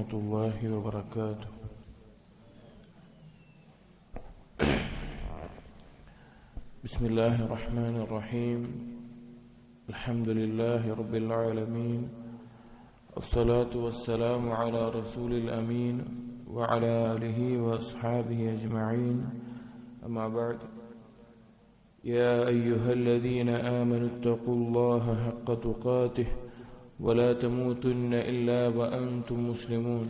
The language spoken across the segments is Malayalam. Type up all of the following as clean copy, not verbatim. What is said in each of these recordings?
ورحمة الله وبركاته. بسم الله الرحمن الرحيم. الحمد لله رب العالمين، الصلاة والسلام على رسول الأمين وعلى آله وأصحابه أجمعين. أما بعد، يا أيها الذين آمنوا اتقوا الله حق تقاته ولا تموتن إلا وأنتم مسلمون.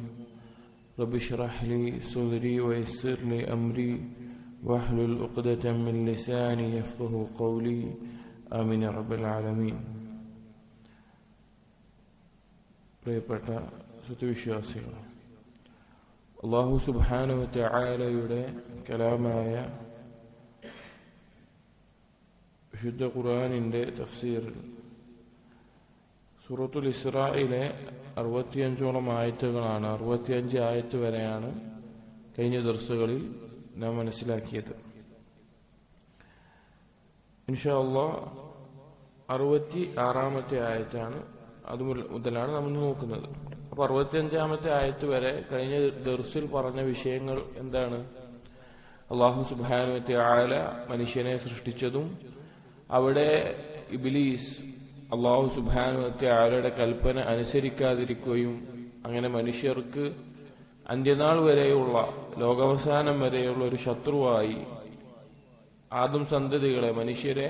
رب اشرح لي صدري ويسر لي أمري واحلل عقدة من لساني يفقهوا قولي. آمين يا رب العالمين. പ്രിയപ്പെട്ട സത്യവിശ്വാസികൾ, അല്ലാഹു സുബ്ഹാനഹു വ തആലയുടെ കലാമായ വിശുദ്ധ ഖുർആനിന്റെ തഫ്സീർ സൂറത്തുൽ ഇസ്രായിലെ 65ഓളം ആയത്തുകളാണ്. 65 ആയത്ത് വരെയാണ് കഴിഞ്ഞ ദർസുകളിൽ നാം മനസ്സിലാക്കിയത്. ഇൻഷാ അല്ലാഹ് 66ാമത്തെ ആയത്താണ്, അത് മുതലാണ് നമ്മൾ നോക്കുന്നത്. അപ്പൊ 65ാമത്തെ ആയത്ത് വരെ കഴിഞ്ഞ ദർസിൽ പറഞ്ഞ വിഷയങ്ങൾ എന്താണ്? അല്ലാഹു സുബ്ഹാനഹു വ തആല മനുഷ്യനെ സൃഷ്ടിച്ചതും അവിടെ ഇബ്ലീസ് അല്ലാഹു സുബ്ഹാനഹു വ തആലയുടെ കൽപ്പന അനുസരിക്കാതിരിക്കുകയും അങ്ങനെ മനുഷ്യർക്ക് അന്ത്യനാൾ വരെയുള്ള ലോകാവസാനം വരെയുള്ള ഒരു ശത്രുവായി ആദം സന്തതികളെ മനുഷ്യരെ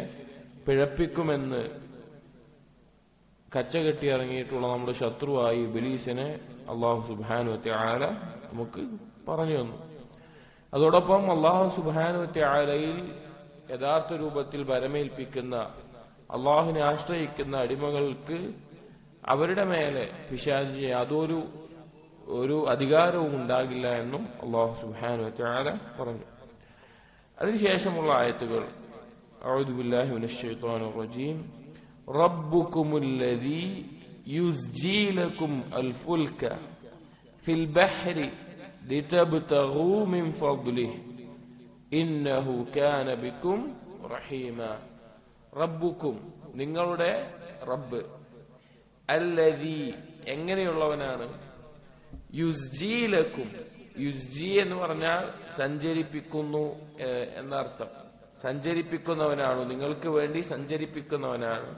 പിഴപ്പിക്കുമെന്ന് കച്ചകെട്ടി ഇറങ്ങിയിട്ടുള്ള നമ്മുടെ ശത്രുവായി ഇബ്ലീസിനെ അല്ലാഹു സുബ്ഹാനഹു വ തആല നമുക്ക് പറഞ്ഞു തന്നു. അതോടൊപ്പം അല്ലാഹു സുബ്ഹാനഹു വ തആലയിൽ യഥാർത്ഥ രൂപത്തിൽ ഭരമേൽപ്പിക്കുന്ന അള്ളാഹുവിനെ ആശ്രയിക്കുന്ന അടിമകൾക്ക് അവരുടെ മേലെ പിശാച് യാതൊരു അധികാരവും ഉണ്ടാകില്ല എന്നും അല്ലാഹു സുബ്ഹാനഹു വ തആല പറഞ്ഞു. അതിനുശേഷമുള്ള ആയത്തുകൾ അഊദു ബില്ലാഹി മിനശ് ശൈത്വാനിർ റജീം. റബ്ബുകുമുല്ലദീ യുസ്ജീ ലക്കും അൽഫുൽക ഫിൽ ബഹ്രി ലിതബ്തഗൂ മിൻ ഫദ്ലിഹി ഇന്നഹു കാന ബിക്കും റഹീമ. റബ്ബുക്കും, നിങ്ങളുടെ റബ്ബ്, അല്ലദീ, എങ്ങനെയുള്ളവനാണ്, യുസ്ജീ ലക്കും, യുസ്ജി എന്ന് പറഞ്ഞാൽ സഞ്ചരിപ്പിക്കുന്നു എന്നർത്ഥം. സഞ്ചരിപ്പിക്കുന്നവനാണ്, നിങ്ങൾക്ക് വേണ്ടി സഞ്ചരിപ്പിക്കുന്നവനാണ്.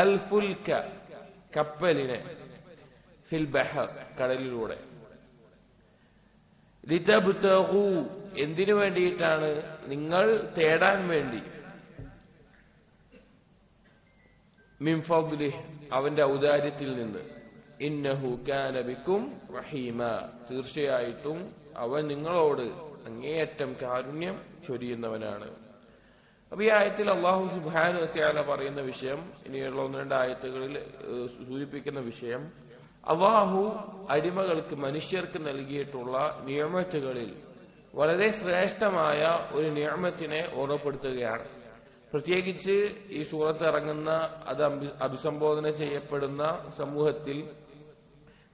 അൽ ഫുൽക, കപ്പലിനെ, ഫിൽ ബഹർ, കടലിലൂടെ. ലിതബ്തഗൂ, എന്തിനു വേണ്ടിയിട്ടാണ്? നിങ്ങൾ തേടാൻ വേണ്ടി. മിൻ ഫദ്ലിഹി, അവന്റെ ഔദാര്യത്തിൽ നിന്ന്. ഇന്നഹു കാന ബിക്കും റഹീമ, തീർച്ചയായിട്ടും അവൻ നിങ്ങളോട് അങ്ങേയറ്റം കാരുണ്യം ചൊരിയുന്നവനാണ്. അപ്പൊ ഈ ആയത്തിൽ അല്ലാഹു സുബ്ഹാനഹു വ തആല പറയുന്ന വിഷയം, ഇനിയുള്ള 1-2 ആയത്തുകളിൽ സൂചിപ്പിക്കുന്ന വിഷയം, അല്ലാഹു അടിമകൾക്ക്, മനുഷ്യർക്ക് നൽകിയിട്ടുള്ള നിഅമത്തുകളിൽ വളരെ ശ്രേഷ്ഠമായ ഒരു നിഅമത്തിനെ ഓർമ്മപ്പെടുത്തുകയാണ്. പ്രത്യേകിച്ച് ഈ സൂറത്ത് ഇറങ്ങുന്ന, അത് അഭിസംബോധന ചെയ്യപ്പെടുന്ന സമൂഹത്തിൽ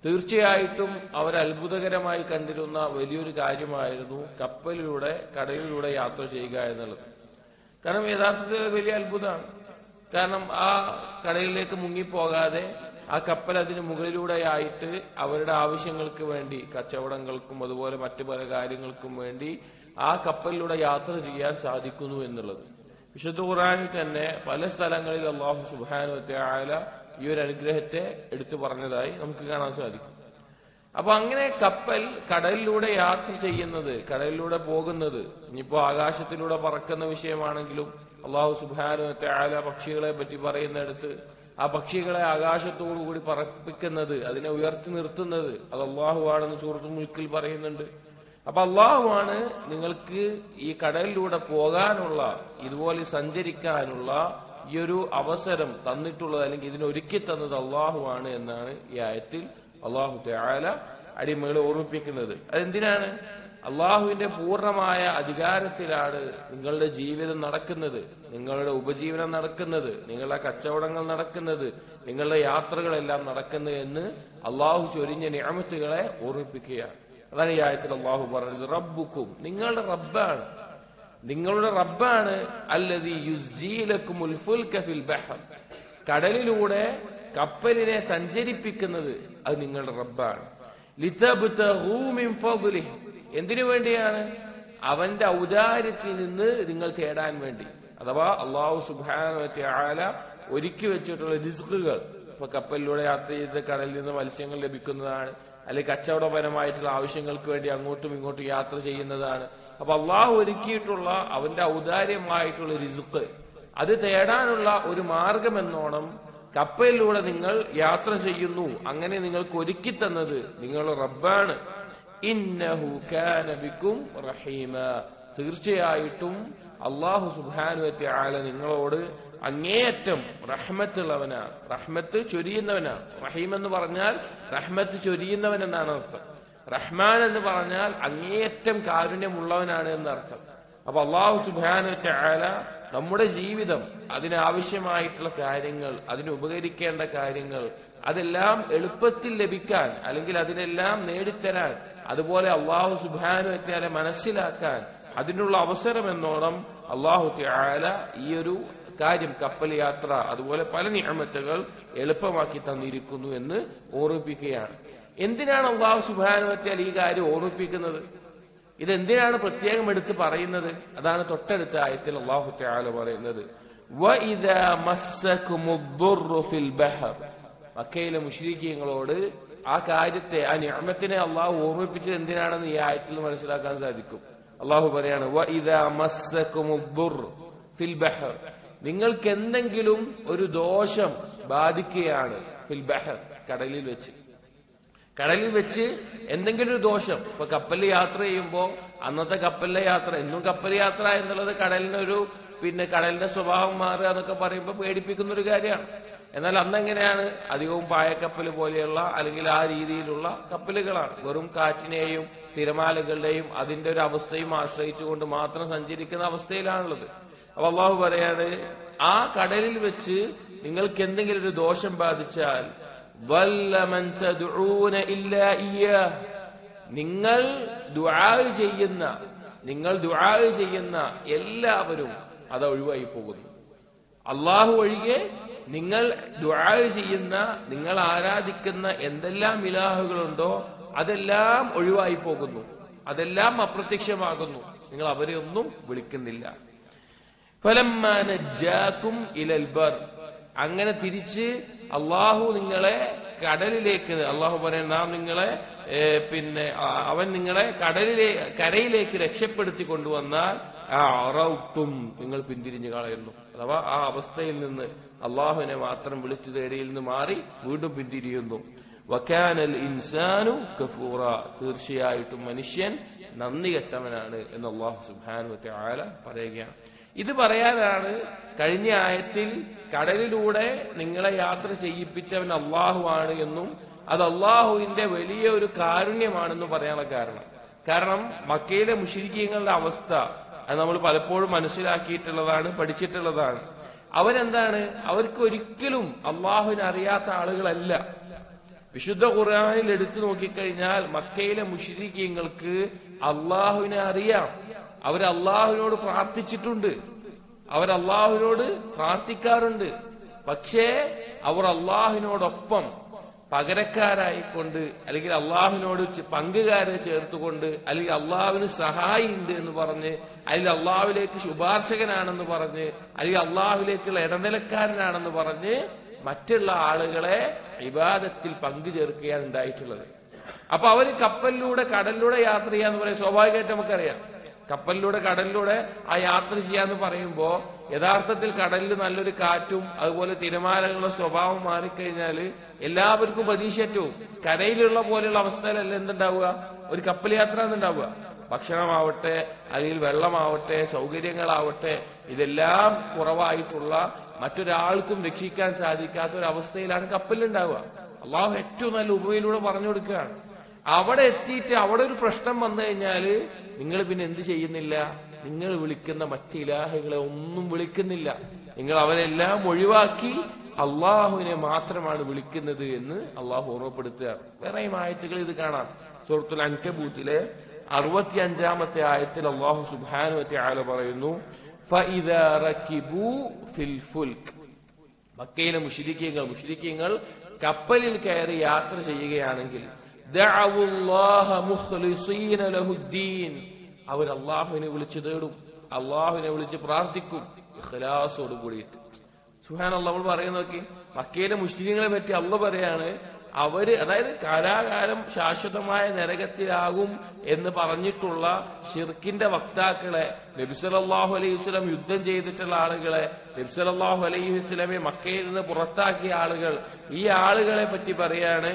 തീർച്ചയായിട്ടും അവർ അത്ഭുതകരമായി കണ്ടിരുന്ന വലിയൊരു കാര്യമായിരുന്നു കപ്പലിലൂടെ, കടലിലൂടെ യാത്ര ചെയ്യുക എന്നുള്ളത്. കാരണം യഥാർത്ഥത്തിൽ വലിയ അത്ഭുതമാണ്. കാരണം ആ കടലിലേക്ക് മുങ്ങിപ്പോകാതെ ആ കപ്പൽ അതിന് മുകളിലൂടെയായിട്ട് അവരുടെ ആവശ്യങ്ങൾക്ക് വേണ്ടി, കച്ചവടങ്ങൾക്കും അതുപോലെ മറ്റു പല കാര്യങ്ങൾക്കും വേണ്ടി ആ കപ്പലിലൂടെ യാത്ര ചെയ്യാൻ സാധിക്കുന്നു എന്നുള്ളത് വിശുദ്ധ ഖുർആനിൽ തന്നെ പല സ്ഥലങ്ങളിൽ അല്ലാഹു സുബ്ഹാനഹു വ തആല ഈ ഒരു അനുഗ്രഹത്തെ എടുത്തു പറഞ്ഞതായി നമുക്ക് കാണാൻ സാധിക്കും. അപ്പൊ അങ്ങനെ കപ്പൽ കടലിലൂടെ യാത്ര ചെയ്യുന്നത്, കടലിലൂടെ പോകുന്നത്, ഇനിയിപ്പോ ആകാശത്തിലൂടെ പറക്കുന്ന വിഷയമാണെങ്കിലും അല്ലാഹു സുബ്ഹാനഹു വ തആല പക്ഷികളെ പറ്റി പറയുന്നിടത്ത് ആ പക്ഷികളെ ആകാശത്തോടുകൂടി പറപ്പിക്കുന്നത്, അതിനെ ഉയർത്തി നിർത്തുന്നത് അത് അല്ലാഹു ആണെന്ന് സൂറത്തുൽ മുൽക്കിൽ പറയുന്നുണ്ട്. അപ്പൊ അല്ലാഹുവാണ് നിങ്ങൾക്ക് ഈ കടലിലൂടെ പോകാനുള്ള, ഇതുപോലെ സഞ്ചരിക്കാനുള്ള ഈ ഒരു അവസരം തന്നിട്ടുള്ളത്, അല്ലെങ്കിൽ ഇതിനൊരുക്കി തന്നത് അല്ലാഹുവാണ് എന്നാണ് ഈ ആയത്തിൽ അല്ലാഹു തആല അടിമകളെ ഓർമ്മിപ്പിക്കുന്നത്. അതെന്തിനാണ്? അള്ളാഹുവിന്റെ പൂർണ്ണമായ അധികാരത്തിലാണ് നിങ്ങളുടെ ജീവിതം നടക്കുന്നത്, നിങ്ങളുടെ ഉപജീവനം നടക്കുന്നത്, നിങ്ങളുടെ കച്ചവടങ്ങൾ നടക്കുന്നത്, നിങ്ങളുടെ യാത്രകളെല്ലാം നടക്കുന്നത് എന്ന് അള്ളാഹു ചൊരിഞ്ഞ നിഅമത്തുകളെ ഓർമ്മിപ്പിക്കുകയാണ്. അതാണ് ഈ ആയത്തിൽ അള്ളാഹു പറഞ്ഞത്, റബ്ബുക്കും, നിങ്ങളുടെ റബ്ബാണ്, നിങ്ങളുടെ റബ്ബാണ് അല്ലദീ യുസ്ജീ ലക്കുമുൽ ഫുൽക ഫിൽ ബഹർ, കടലിലൂടെ കപ്പലിനെ സഞ്ചരിപ്പിക്കുന്നത് അത് നിങ്ങളുടെ റബ്ബാണ്. ലിതബ്തഗൂ മിൻ ഫദ്ലിഹി, എന്തിനു വേണ്ടിയാണ്? അവന്റെ ഔദാര്യത്തിൽ നിന്ന് നിങ്ങൾ തേടാൻ വേണ്ടി. അഥവാ അല്ലാഹു സുബ്ഹാനഹു വ തആല ഒരുക്കി വെച്ചിട്ടുള്ള റിസ്കുകൾ, ഇപ്പൊ കപ്പലിലൂടെ യാത്ര ചെയ്ത് കടലിൽ നിന്ന് മത്സ്യങ്ങൾ ലഭിക്കുന്നതാണ്, അല്ലെങ്കിൽ കച്ചവടപരമായിട്ടുള്ള ആവശ്യങ്ങൾക്ക് വേണ്ടി അങ്ങോട്ടും ഇങ്ങോട്ടും യാത്ര ചെയ്യുന്നതാണ്. അപ്പൊ അള്ളാഹു ഒരുക്കിയിട്ടുള്ള അവന്റെ ഔദാര്യമായിട്ടുള്ള റിസ്ക്, അത് തേടാനുള്ള ഒരു മാർഗമെന്നോണം കപ്പലിലൂടെ നിങ്ങൾ യാത്ര ചെയ്യുന്നു. അങ്ങനെ നിങ്ങൾക്ക് ഒരുക്കി തന്നത് നിങ്ങളുടെ റബ്ബാണ്. ഇന്നഹു കാന ബിക്കും റഹീമ, തീർച്ചയായിട്ടും അല്ലാഹു സുബ്ഹാനഹു വ തആല നിങ്ങളോട് അങ്ങേയറ്റം റഹ്മത്തുള്ളവനാണ്, റഹ്മത്ത് ചൊരിയുന്നവനാണ്. റഹീം എന്ന് പറഞ്ഞാൽ റഹ്മത്ത് ചൊരിയുന്നവൻ എന്നാണ് അർത്ഥം. റഹ്മാൻ എന്ന് പറഞ്ഞാൽ അങ്ങേയറ്റം കാരുണ്യമുള്ളവനാണ് എന്നർത്ഥം. അപ്പൊ അല്ലാഹു സുബ്ഹാനഹു വ തആല നമ്മുടെ ജീവിതം, അതിനാവശ്യമായിട്ടുള്ള കാര്യങ്ങൾ, അതിന് ഉപകരിക്കേണ്ട കാര്യങ്ങൾ, അതെല്ലാം എളുപ്പത്തിൽ ലഭിക്കാൻ, അല്ലെങ്കിൽ അതിനെല്ലാം നേടിത്തരാൻ, അതുപോലെ അല്ലാഹു സുബ്ഹാനഹു വ തആല മനസ്സിലാക്കാൻ അതിനുള്ള അവസരം എന്നോണം അല്ലാഹു തആല ഈ ഒരു കാര്യം, കപ്പൽ യാത്ര, അതുപോലെ പല നിഅമത്തുകൾ എളുപ്പമാക്കി തന്നിരിക്കുന്നു എന്ന് ഓർമ്മിപ്പിക്കുകയാണ്. എന്തിനാണ് അല്ലാഹു സുബ്ഹാനഹു വ തആല ഈ കാര്യം ഓർമ്മിപ്പിക്കുന്നത്? ഇതെന്തിനാണ് പ്രത്യേകം എടുത്ത് പറയുന്നത്? അതാണ് തൊട്ടടുത്ത ആയത്തിൽ അല്ലാഹു തആല പറയുന്നത്, വഇദാ മസ്സകുമുദ്ദുർറു ഫിൽ ബഹർ. മക്കയിലെ മുശ്രിക്കീങ്ങളോട് ആ കാര്യത്തെ, ആ നിഅമത്തിനെ അല്ലാഹു ഓർമ്മിപ്പിച്ചത് എന്തിനാണെന്ന് ഈ ആയത്തിൽ മനസ്സിലാക്കാൻ സാധിക്കും. അല്ലാഹു പറയാണ്, വഇദാ മസ്സകുമുദ്ദുർറു ഫിൽ ബഹർ, നിങ്ങൾക്ക് എന്തെങ്കിലും ഒരു ദോഷം ബാധിക്കുകയാണ്, ഫിൽ ബഹർ, കടലിൽ വെച്ച്. കടലിൽ വെച്ച് എന്തെങ്കിലും ഒരു ദോഷം, ഇപ്പൊ കപ്പലിൽ യാത്ര ചെയ്യുമ്പോൾ അന്നത്തെ കപ്പലിലെ യാത്ര, എന്നും കപ്പൽ യാത്ര എന്നുള്ളത് കടലിനൊരു, പിന്നെ കടലിന്റെ സ്വഭാവം മാറുക എന്നൊക്കെ പറയുമ്പോൾ പേടിപ്പിക്കുന്ന ഒരു കാര്യമാണ്. എന്നാൽ അന്നെങ്ങനെയാണ്? അധികവും പായക്കപ്പൽ പോലെയുള്ള, അല്ലെങ്കിൽ ആ രീതിയിലുള്ള കപ്പലുകളാണ്. വെറും കാറ്റിനെയും തിരമാലകളുടെയും അതിന്റെ ഒരു അവസ്ഥയും ആശ്രയിച്ചുകൊണ്ട് മാത്രം സഞ്ചരിക്കുന്ന അവസ്ഥയിലാണുള്ളത്. അപ്പൊ അല്ലാഹു പറയാണ്, ആ കടലിൽ വെച്ച് നിങ്ങൾക്ക് എന്തെങ്കിലും ഒരു ദോഷം ബാധിച്ചാൽ, നിങ്ങൾ ദുആ ചെയ്യുന്ന എല്ലാവരും അത് ഒഴിവായി പോകുന്നു. അല്ലാഹു ഒഴികെ നിങ്ങൾ ദുആ ചെയ്യുന്ന, നിങ്ങൾ ആരാധിക്കുന്ന എന്തെല്ലാം ഇലാഹുകളുണ്ടോ അതെല്ലാം ഒഴിവായി പോകുന്നു, അതെല്ലാം അപ്രത്യക്ഷമാകുന്നു. നിങ്ങൾ അവരെ ഒന്നും വിളിക്കുന്നില്ല. ഫലമ്മാ നജ്ജാകും ഇലൽ ബർ, അങ്ങനെ തിരിച്ച് അള്ളാഹു നിങ്ങളെ കടലിലേക്ക്, അള്ളാഹു പറയാൻ, നാം നിങ്ങളെ അവൻ നിങ്ങളെ കരയിലേക്ക് രക്ഷപ്പെടുത്തി കൊണ്ടുവന്നാൽ അറൗത്തും, നിങ്ങൾ പിന്തിരിഞ്ഞു കളയുന്നു. അഥവാ ആ അവസ്ഥയിൽ നിന്ന്, അള്ളാഹുവിനെ മാത്രം വിളിച്ചു തേടിയിൽ നിന്ന് മാറി വീണ്ടും പിന്തിരിയുന്നു. വകാനൽ ഇൻസാനു കഫൂറ, തീർച്ചയായിട്ടും മനുഷ്യൻ നന്ദി കെട്ടവനാണ് എന്ന് അല്ലാഹു സുബ്ഹാനഹു വ തആല പറയുകയാണ്. ഇത് പറയാനാണ് കഴിഞ്ഞ ആയത്തിൽ കടലിലൂടെ നിങ്ങളെ യാത്ര ചെയ്യിപ്പിച്ചവൻ അള്ളാഹുവാണ് എന്നും അത് അള്ളാഹുവിന്റെ വലിയ ഒരു കാരുണ്യമാണെന്ന് പറയാനുള്ള കാരണം മക്കയിലെ മുശ്രിക്കീങ്ങളുടെ അവസ്ഥ അത് നമ്മൾ പലപ്പോഴും മനസ്സിലാക്കിയിട്ടുള്ളതാണ്, പഠിച്ചിട്ടുള്ളതാണ്. അവരെന്താണ്? അവർക്ക് ഒരിക്കലും അള്ളാഹുവിനെ അറിയാത്ത ആളുകളല്ല. വിശുദ്ധ ഖുർആനിൽ എടുത്തു നോക്കിക്കഴിഞ്ഞാൽ മക്കയിലെ മുശ്രിക്കീങ്ങൾക്ക് അള്ളാഹുവിനെ അറിയാം. അവർ അള്ളാഹുവിനോട് പ്രാർത്ഥിച്ചിട്ടുണ്ട്, അവർ അള്ളാഹുവിനോട് പ്രാർത്ഥിക്കാറുണ്ട്. പക്ഷേ അവർ അള്ളാഹുവിനോടൊപ്പം പകരക്കാരായിക്കൊണ്ട്, അല്ലെങ്കിൽ അള്ളാഹുവിനോട് പങ്കുകാരെ ചേർത്തുകൊണ്ട്, അല്ലെങ്കിൽ അള്ളാഹുവിന് സഹായി ഉണ്ട് എന്ന് പറഞ്ഞ്, അല്ലെങ്കിൽ അള്ളാഹുവിലേക്ക് ശുപാർശകനാണെന്ന് പറഞ്ഞ്, അല്ലെങ്കിൽ അള്ളാഹുവിലേക്കുള്ള ഇടനിലക്കാരനാണെന്ന് പറഞ്ഞ് മറ്റുള്ള ആളുകളെ ഇബാദത്തിൽ പങ്കുചേർക്കുകയാണ് ഉണ്ടായിട്ടുള്ളത്. അപ്പൊ അവര് കപ്പലിലൂടെ കടലിലൂടെ യാത്ര ചെയ്യാന്ന് പറയാം. സ്വാഭാവികമായിട്ട് നമുക്കറിയാം, കപ്പലിലൂടെ കടലിലൂടെ ആ യാത്ര ചെയ്യാന്ന് പറയുമ്പോ യഥാർത്ഥത്തിൽ കടലിൽ നല്ലൊരു കാറ്റും അതുപോലെ തിരമാലകളുടെ സ്വഭാവം മാറിക്കഴിഞ്ഞാല് എല്ലാവർക്കും പ്രതീക്ഷേറ്റവും കരയിലുള്ള പോലെയുള്ള അവസ്ഥയിലല്ല എന്തുണ്ടാവുക, ഒരു കപ്പൽ യാത്ര എന്നുണ്ടാവുക. ഭക്ഷണമാവട്ടെ, അല്ലെങ്കിൽ വെള്ളമാവട്ടെ, സൗകര്യങ്ങളാവട്ടെ, ഇതെല്ലാം കുറവായിട്ടുള്ള, മറ്റൊരാൾക്കും രക്ഷിക്കാൻ സാധിക്കാത്ത ഒരു അവസ്ഥയിലാണ് കപ്പലുണ്ടാവുക. അള്ളാഹു ഏറ്റവും നല്ല ഉപമയിലൂടെ പറഞ്ഞു കൊടുക്കുകയാണ്. അവിടെ എത്തിയിട്ട് അവിടെ ഒരു പ്രശ്നം വന്നു കഴിഞ്ഞാല് നിങ്ങൾ പിന്നെ എന്ത് ചെയ്യുന്നില്ല? നിങ്ങൾ വിളിക്കുന്ന മറ്റ് ഇലാഹുകളെ ഒന്നും വിളിക്കുന്നില്ല. നിങ്ങൾ അവരെല്ലാം ഒഴിവാക്കി അള്ളാഹുവിനെ മാത്രമാണ് വിളിക്കുന്നത് എന്ന് അള്ളാഹു ഓർമ്മപ്പെടുത്തുക. വേറെയും ആയത്തുകൾ ഇത് കാണാം. സൂറത്തുൽ അൻകബൂത്തിലെ 65-ാമത്തെ ആയത്തിൽ അള്ളാഹു സുബ്ഹാനഹു വ തആല പറയുന്നു, ഫഇദാ റകിബൂ ഫിൽ ഫുൽക്. മക്കയിലെ മുശ്രിക്കീങ്ങൾ കപ്പലിൽ കയറി യാത്ര ചെയ്യുകയാണെങ്കിൽ, ദഅവുല്ലാഹ മുഖ്ലിസീന ലഹുദ്ദീൻ, അവർ അള്ളാഹുവിനെ വിളിച്ചു തേടും, അള്ളാഹുവിനെ വിളിച്ച് പ്രാർത്ഥിക്കും ഇഖ്ലാസോട് കൂടിയിട്ട്. സുബ്ഹാനല്ലാഹ്, നമ്മൾ പറയുന്ന നോക്കി, മക്കയിലെ മുസ്ലിങ്ങളെ പറ്റി അള്ളാഹ് പറയാണ്, അവര് അതായത് കാലാകാലം ശാശ്വതമായ നരകത്തിലാകും എന്ന് പറഞ്ഞിട്ടുള്ള ശിർക്കിന്റെ വക്താക്കളെ, നബി സല്ലല്ലാഹു അലൈഹി വസല്ലം യുദ്ധം ചെയ്തിട്ടുള്ള ആളുകളെ, നബി സല്ലല്ലാഹു അലൈഹി വസല്ലമെ മക്കയിൽ നിന്ന് പുറത്താക്കിയ ആളുകൾ, ഈ ആളുകളെ പറ്റി പറയാണ്,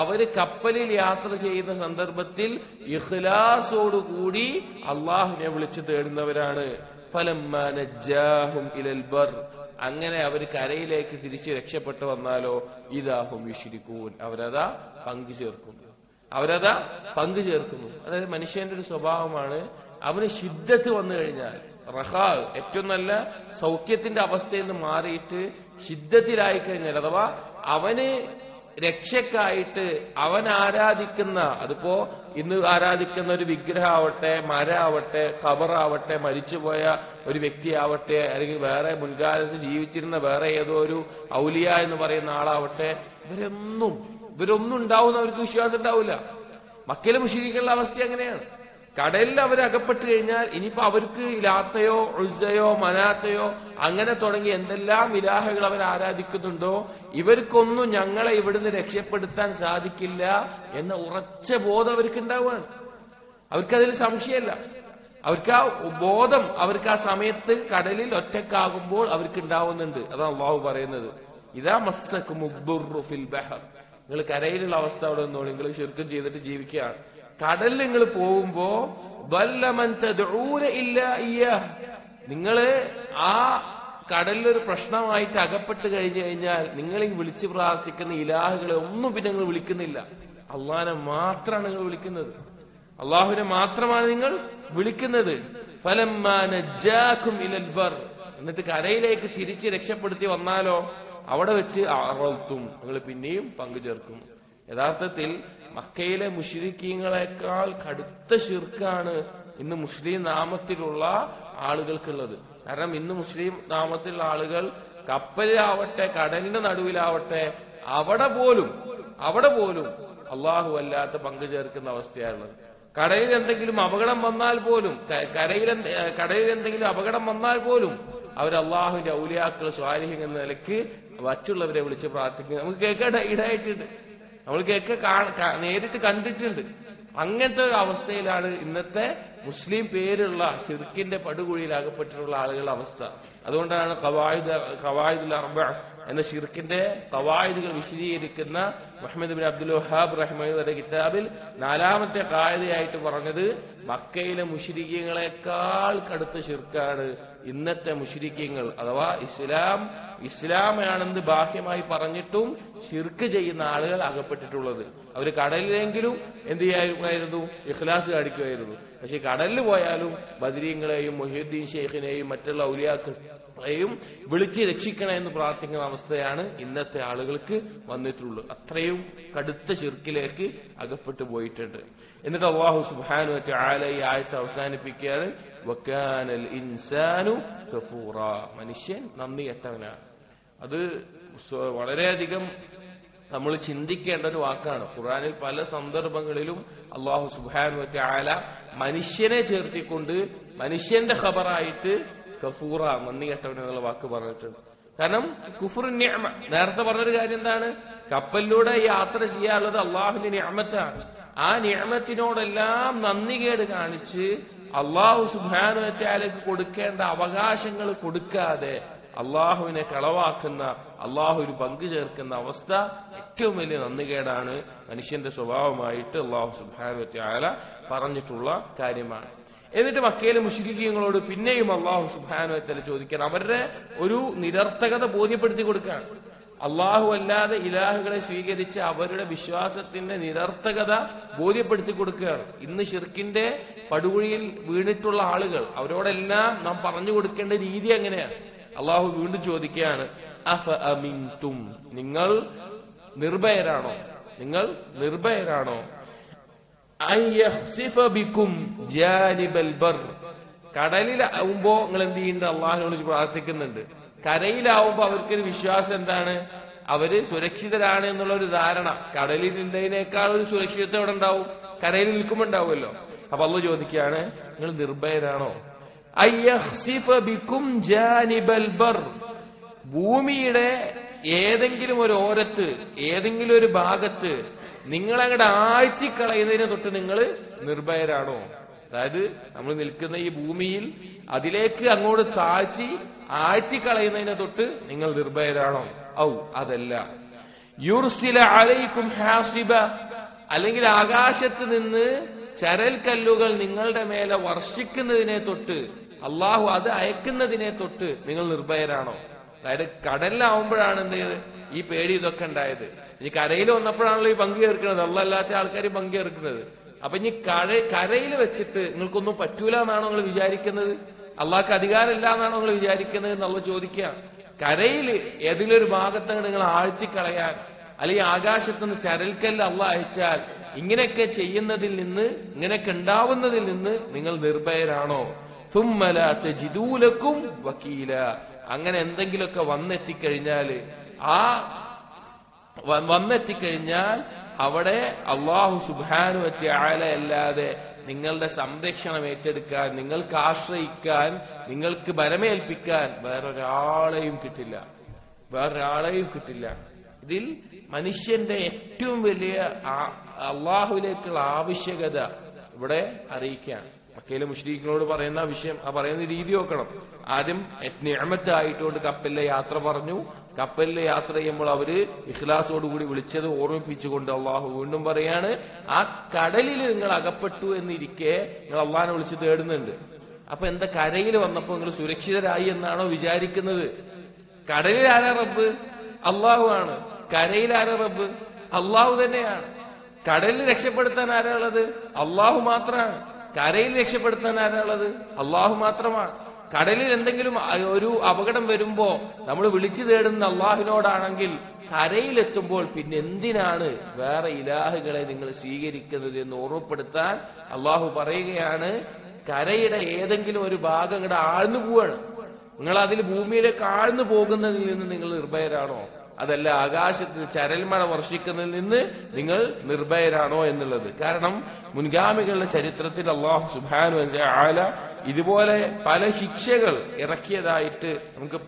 അവര് കപ്പലിൽ യാത്ര ചെയ്യുന്ന സന്ദർഭത്തിൽ ഇഖ്ലാസോടുകൂടി അള്ളാഹുവിനെ വിളിച്ചു തേടുന്നവരാണ്. ഫലമ്മാ നജ്ജാഹും ഇലൽ ബർ, അങ്ങനെ അവർ കരയിലേക്ക് തിരിച്ച് രക്ഷപ്പെട്ടു വന്നാലോ ഇദാഹും യുശ്രികൂൻ, അവരതാ പങ്കു ചേർക്കുന്നു. അതായത് മനുഷ്യന്റെ ഒരു സ്വഭാവമാണ്, അവന് ശിദ്ദത്ത് വന്നു കഴിഞ്ഞാൽ, റഹാ ഏറ്റവും നല്ല സൗഖ്യത്തിന്റെ അവസ്ഥയിൽ നിന്ന് മാറിയിട്ട് ശിദ്ദത്തിലായി കഴിഞ്ഞാൽ, അഥവാ അവന് രക്ഷക്കായിട്ട് അവൻ ആരാധിക്കുന്ന, അതിപ്പോ ഇന്ന് ആരാധിക്കുന്ന ഒരു വിഗ്രഹമാവട്ടെ, മരമാവട്ടെ, ഖബറാവട്ടെ, മരിച്ചുപോയ ഒരു വ്യക്തിയാവട്ടെ, അല്ലെങ്കിൽ വേറെ മുൻകാലത്ത് ജീവിച്ചിരുന്ന വേറെ ഏതോ ഒരു ഔലിയ എന്ന് പറയുന്ന ആളാവട്ടെ, ഇവരൊന്നും ഉണ്ടാവുന്ന അവർക്ക് വിശ്വാസം ഉണ്ടാവില്ല. മക്കയിലെ മുശ്രിക്കുകളുടെ അവസ്ഥ അങ്ങനെയാണ്. കടലിൽ അവർ അകപ്പെട്ട് കഴിഞ്ഞാൽ ഇനിയിപ്പോ അവർക്ക് ലാത്തയോ ഉസ്സയോ മനാത്തയോ അങ്ങനെ തുടങ്ങി എന്തെല്ലാം ഇലാഹകൾ അവർ ആരാധിക്കുന്നുണ്ടോ, ഇവർക്കൊന്നും ഞങ്ങളെ ഇവിടുന്ന് രക്ഷപ്പെടുത്താൻ സാധിക്കില്ല എന്ന ഉറച്ച ബോധം അവർക്ക് ഉണ്ടാവുകയാണ്. അവർക്കതിൽ സംശയമല്ല. അവർക്ക് ആ ബോധം അവർക്ക് ആ സമയത്ത് കടലിൽ ഒറ്റക്കാകുമ്പോൾ അവർക്ക് ഉണ്ടാവുന്നുണ്ട്. അതാണ് അല്ലാഹു പറയുന്നത്, ഇദാ മസ്സകുമുദ്ദുറു ഫിൽ ബഹർ, നിങ്ങൾ കരയിലുള്ള അവസ്ഥ അവിടെ നിന്നോ, നിങ്ങൾ ശിർക്കും ചെയ്തിട്ട് ജീവിക്കുകയാണ്. കടലിൽ നിങ്ങൾ പോകുമ്പോ നിങ്ങള് ആ കടലിലൊരു പ്രശ്നമായിട്ട് അകപ്പെട്ട് കഴിഞ്ഞു കഴിഞ്ഞാൽ നിങ്ങൾ ഈ വിളിച്ചു പ്രാർത്ഥിക്കുന്ന ഇലാഹുകളെ ഒന്നും പിന്നെ നിങ്ങൾ വിളിക്കുന്നില്ല, അള്ളാഹിനെ മാത്രമാണ് നിങ്ങൾ വിളിക്കുന്നത്, അള്ളാഹുവിനെ മാത്രമാണ് നിങ്ങൾ വിളിക്കുന്നത്. ഫലമ്മാ നജ്ജാകും ഇലൽ ബർ, എന്നിട്ട് കരയിലേക്ക് തിരിച്ച് രക്ഷപ്പെടുത്തി വന്നാലോ അവിടെ വെച്ച് അറൽത്തും, നിങ്ങൾ പിന്നെയും പങ്കുചേർക്കും. യഥാർത്ഥത്തിൽ മക്കയിലെ മുശ്രിക്കീങ്ങളെക്കാൾ കടുത്ത ശിർക്കാണ് ഇന്ന് മുസ്ലിം നാമത്തിലുള്ള ആളുകൾക്കുള്ളത്. കാരണം ഇന്ന് മുസ്ലിം നാമത്തിലുള്ള ആളുകൾ കപ്പലിലാവട്ടെ കടലിന്റെ നടുവിലാവട്ടെ അവിടെ പോലും അള്ളാഹു അല്ലാത്ത പങ്കു ചേർക്കുന്ന അവസ്ഥയാണുള്ളത്. കടയിൽ എന്തെങ്കിലും അപകടം വന്നാൽ പോലും, കടയിൽ എന്തെങ്കിലും അപകടം വന്നാൽ പോലും അവർ അള്ളാഹുവിന്റെ ഔലിയാക്കൾ സ്വാലിഹീൻ എന്ന നിലയ്ക്ക് മറ്റുള്ളവരെ വിളിച്ച് പ്രാർത്ഥിക്കുന്നത് നമുക്ക് കേൾക്കാൻ ഇടയായിട്ടുണ്ട്. നമ്മൾ നേരിട്ട് കണ്ടിട്ടുണ്ട്. അങ്ങനത്തെ ഒരു അവസ്ഥയിലാണ് ഇന്നത്തെ മുസ്ലിം പേരുള്ള ശിർക്കിന്റെ പടുകുഴിയിൽ അകപ്പെട്ടിട്ടുള്ള ആളുകളുടെ അവസ്ഥ. അതുകൊണ്ടാണ് ഖവായിദുൽ അർബഅ എന്ന ശിർക്കിന്റെ ഖവായിദുകൾ വിശദീകരിക്കുന്ന മുഹമ്മദ് ബിൻ അബ്ദുൽ വഹാബ് റഹിമഹുള്ളാഹിയുടെ കിതാബിൽ 4ാമത്തെ ഖായിദയായിട്ട് പറഞ്ഞത്, മക്കയിലെ മുശ്രിക്കീങ്ങളെക്കാൾ കടുത്ത ശിർക്കാണ് ഇന്നത്തെ മുശ്രിക്കീങ്ങൾ, അഥവാ ഇസ്ലാമാണെന്ന് ബാഹ്യമായി പറഞ്ഞിട്ടും ശിർക്ക് ചെയ്യുന്ന ആളുകൾ അകപ്പെട്ടിട്ടുള്ളത്. അവര് കടലിലെങ്കിലും എന്ത് ചെയ്യായിരുന്നു? ഇഖ്ലാസ് കാണിക്കുമായിരുന്നു. പക്ഷെ കടലിൽ പോയാലും ബദരീങ്ങളെയും മുഹ്യിദ്ദീൻ ഷെയ്ഖിനെയും മറ്റുള്ള ഔലിയാക്കളെയും വിളിച്ച് രക്ഷിക്കണേ എന്ന് പ്രാർത്ഥിക്കുന്ന അവസ്ഥയാണ് ഇന്നത്തെ ആളുകൾക്ക് വന്നിട്ടുള്ളത്. അത്രയും കടുത്ത ശിർക്കിലേക്ക് അകപ്പെട്ടു പോയിട്ടുണ്ട്. എന്നിട്ട് അല്ലാഹു സുബ്ഹാനഹു വ തആല ഈ ആയത്ത് അവസാനിപ്പിക്കുകയാണ്, വകാനൽ ഇൻസാനു കഫൂറ, മനുഷ്യൻ നന്ദികെട്ടവനാണ്. അത് വളരെയധികം നമ്മൾ ചിന്തിക്കേണ്ട ഒരു വാക്കാണ്. ഖുർആനിൽ പല സന്ദർഭങ്ങളിലും അല്ലാഹു സുബ്ഹാനഹു വ തആല മനുഷ്യനെ ചേർത്തിക്കൊണ്ട് മനുഷ്യന്റെ ഖബറായിട്ട് കഫൂറ, നന്ദികെട്ടവൻ എന്നുള്ള വാക്ക് പറഞ്ഞിട്ടുണ്ട്. കാരണം കുഫ്ർ നിഅമ, നേരത്തെ പറഞ്ഞൊരു കാര്യം എന്താണ്? കപ്പലിലൂടെ യാത്ര ചെയ്യാനുള്ളത് അള്ളാഹുവിന്റെ നിഅമത്താണ്. ആ നിഅമത്തിനോടെല്ലാം നന്ദികേട് കാണിച്ച് അള്ളാഹു സുബ്ഹാനഹു വ തആലയ്ക്ക് കൊടുക്കേണ്ട അവകാശങ്ങൾ കൊടുക്കാതെ അള്ളാഹുവിനെ കളവാക്കുന്ന, അള്ളാഹുവിന് പങ്കു ചേർക്കുന്ന അവസ്ഥ ഏറ്റവും വലിയ നന്ദികേടാണ്. മനുഷ്യന്റെ സ്വഭാവമായിട്ട് അള്ളാഹു സുബ്ഹാനഹു വ തആല പറഞ്ഞിട്ടുള്ള കാര്യമാണ്. എന്നിട്ട് മക്കയിലെ മുശ്രിക്കീങ്ങളോട് പിന്നെയും അള്ളാഹു സുബ്ഹാനഹു വ തആല ചോദിക്കാൻ, അവരുടെ ഒരു നിരർത്ഥകത ബോധ്യപ്പെടുത്തി കൊടുക്കുകയാണ്. അള്ളാഹു അല്ലാതെ ഇലാഹുകളെ സ്വീകരിച്ച് അവരുടെ വിശ്വാസത്തിന്റെ നിരർത്ഥകത ബോധ്യപ്പെടുത്തി കൊടുക്കുകയാണ്. ഇന്ന് ശിർക്കിന്റെ പടുകുഴിയിൽ വീണിട്ടുള്ള ആളുകൾ, അവരോടെല്ലാം നാം പറഞ്ഞു കൊടുക്കേണ്ട രീതി എങ്ങനെയാണ്? അള്ളാഹു വീണ്ടും ചോദിക്കുകയാണ്, അഫ അമിൻതും, നിങ്ങൾ നിർഭയരാണോ? കടലിലാവുമ്പോ നിങ്ങൾ എന്ത് ചെയ്യുന്നുണ്ട്? അള്ളാഹിനോട് പ്രാർത്ഥിക്കുന്നുണ്ട്. കരയിലാവുമ്പോ അവർക്കൊരു വിശ്വാസം എന്താണ്? അവര് സുരക്ഷിതരാണ് എന്നുള്ള ഒരു ധാരണ. കടലിലുള്ളതിനേക്കാൾ ഒരു സുരക്ഷിതത്വം എവിടെ ഉണ്ടാവും? കരയിൽ നിൽക്കുമ്പോ ഉണ്ടാവുമല്ലോ. അപ്പൊ അള്ളാഹു ചോദിക്കുകയാണ്, നിങ്ങൾ നിർഭയരാണോ? അയ്യഖ്സിഫ ബികും ജാനിബൽ ബർ, ഭൂമിയുടെ ഏതെങ്കിലും ഒരു ഓരത്ത്, ഏതെങ്കിലും ഒരു ഭാഗത്ത് നിങ്ങളങ്ങടെ ആഴ്ത്തിക്കളയുന്നതിനെ തൊട്ട് നിങ്ങൾ നിർഭയരാണോ? അതായത് നമ്മൾ നിൽക്കുന്ന ഈ ഭൂമിയിൽ അതിലേക്ക് അങ്ങോട്ട് താഴ്ത്തി ആഴ്ത്തിക്കളയുന്നതിനെ തൊട്ട് നിങ്ങൾ നിർഭയരാണോ? ഔ അതല്ല. യുർസില അലൈക്കും ഹാസിബ, അല്ലെങ്കിൽ ആകാശത്ത് നിന്ന് ചരൽ കല്ലുകൾ നിങ്ങളുടെ മേലെ വർഷിക്കുന്നതിനെ തൊട്ട്, അള്ളാഹു അത് അയക്കുന്നതിനെ തൊട്ട് നിങ്ങൾ നിർഭയരാണോ? അതായത് കടലിലാവുമ്പോഴാണ് എന്ത് ചെയ്ത് ഈ പേടി ഇതൊക്കെ ഉണ്ടായത്. ഇനി കരയിൽ വന്നപ്പോഴാണല്ലോ ഈ പങ്കുചേർക്കുന്നത്, അല്ലാത്ത ആൾക്കാർ പങ്കുചേർക്കുന്നത്. അപ്പൊ ഇനി കരയിൽ വെച്ചിട്ട് നിങ്ങൾക്കൊന്നും പറ്റൂല എന്നാണോ നിങ്ങൾ വിചാരിക്കുന്നത്? അള്ളാഹ്ക്ക് അധികാരമില്ല എന്നാണോ നിങ്ങൾ വിചാരിക്കുന്നത് എന്നുള്ള ചോദിക്കുക. കരയിൽ ഏതെങ്കിലും ഒരു ഭാഗത്തങ്ങ് നിങ്ങൾ ആഴ്ത്തിക്കളയാൻ, അല്ലെങ്കിൽ ആകാശത്തുനിന്ന് ചരൽക്കല്ല് അള്ളാഹ് അയച്ചാൽ ഇങ്ങനെയൊക്കെ ചെയ്യുന്നതിൽ നിന്ന്, ഇങ്ങനെയൊക്കെ ഉണ്ടാവുന്നതിൽ നിന്ന് നിങ്ങൾ നിർഭയരാണോ? ثُمَّ لَا تَجِدُوا لَكُمْ وَكِيلًا, അങ്ങനെ എന്തെങ്കിലുമൊക്കെ വന്നെത്തിക്കഴിഞ്ഞാൽ അവിടെ അള്ളാഹു സുബ്ഹാനഹു വ തആല അല്ലാതെ നിങ്ങളുടെ സംരക്ഷണം ഏറ്റെടുക്കാൻ, നിങ്ങൾക്ക് ആശ്രയിക്കാൻ, നിങ്ങൾക്ക് ബലമേൽപ്പിക്കാൻ വേറൊരാളെയും കിട്ടില്ല. ഇതിൽ മനുഷ്യന്റെ ഏറ്റവും വലിയ അള്ളാഹുവിലേക്കുള്ള ആവശ്യകത ഇവിടെ അറിയിക്കുകയാണ്. മക്കയിലെ മുശ്രിക്കുകളോട് പറയുന്ന വിഷയം, പറയുന്ന രീതി നോക്കണം. ആദ്യം നിഅമത്തായിട്ടുകൊണ്ട് കപ്പലിലെ യാത്ര പറഞ്ഞു. കപ്പലിൽ യാത്ര ചെയ്യുമ്പോൾ അവര് ഇഖ്ലാസോടുകൂടി വിളിച്ചത് ഓർമ്മിപ്പിച്ചുകൊണ്ട് അള്ളാഹു വീണ്ടും പറയാണ്, ആ കടലിൽ നിങ്ങൾ അകപ്പെട്ടു എന്നിരിക്കെ നിങ്ങൾ അള്ളാഹിനെ വിളിച്ച് തേടുന്നുണ്ട്. അപ്പൊ എന്താ, കരയിൽ വന്നപ്പോ നിങ്ങൾ സുരക്ഷിതരായി എന്നാണോ വിചാരിക്കുന്നത്? കടലിൽ ആരാ റബ്ബ്? അള്ളാഹു ആണ്. കരയിൽ ആരാ റബ്ബ്? അള്ളാഹു തന്നെയാണ്. കടലിൽ രക്ഷപ്പെടുത്താൻ ആരാ ഉള്ളത്? അള്ളാഹു മാത്രമാണ്. കരയിൽ രക്ഷപ്പെടുത്താൻ ആരാ ഉള്ളത്? അള്ളാഹു മാത്രമാണ്. കടലിൽ എന്തെങ്കിലും ഒരു അപകടം വരുമ്പോ നമ്മൾ വിളിച്ചു തേടുന്ന അള്ളാഹിനോടാണെങ്കിൽ കരയിലെത്തുമ്പോൾ പിന്നെ എന്തിനാണ് വേറെ ഇലാഹുകളെ നിങ്ങൾ സ്വീകരിക്കുന്നത് എന്ന് ഓർമ്മപ്പെടുത്താൻ അള്ളാഹു പറയുകയാണ്, കരയുടെ ഏതെങ്കിലും ഒരു ഭാഗം ഇങ്ങോട്ട് ആഴ്ന്നു പോവാണ്, നിങ്ങൾ അതിൽ ഭൂമിയിലേക്ക് ആഴ്ന്നു പോകുന്നതിൽ നിന്ന് നിങ്ങൾ നിർഭയരാണോ? അതല്ല ആകാശത്ത് ചരൽമഴ വർഷിക്കുന്നതിൽ നിന്ന് നിങ്ങൾ നിർഭയരാണോ എന്നുള്ളത്. കാരണം മുൻഗാമികളുടെ ചരിത്രത്തിൽ അല്ലാഹു സുബ്ഹാനഹു വ തആല ഇതുപോലെ പല ശിക്ഷകൾ ഇറക്കിയതായിട്ട് നമുക്ക്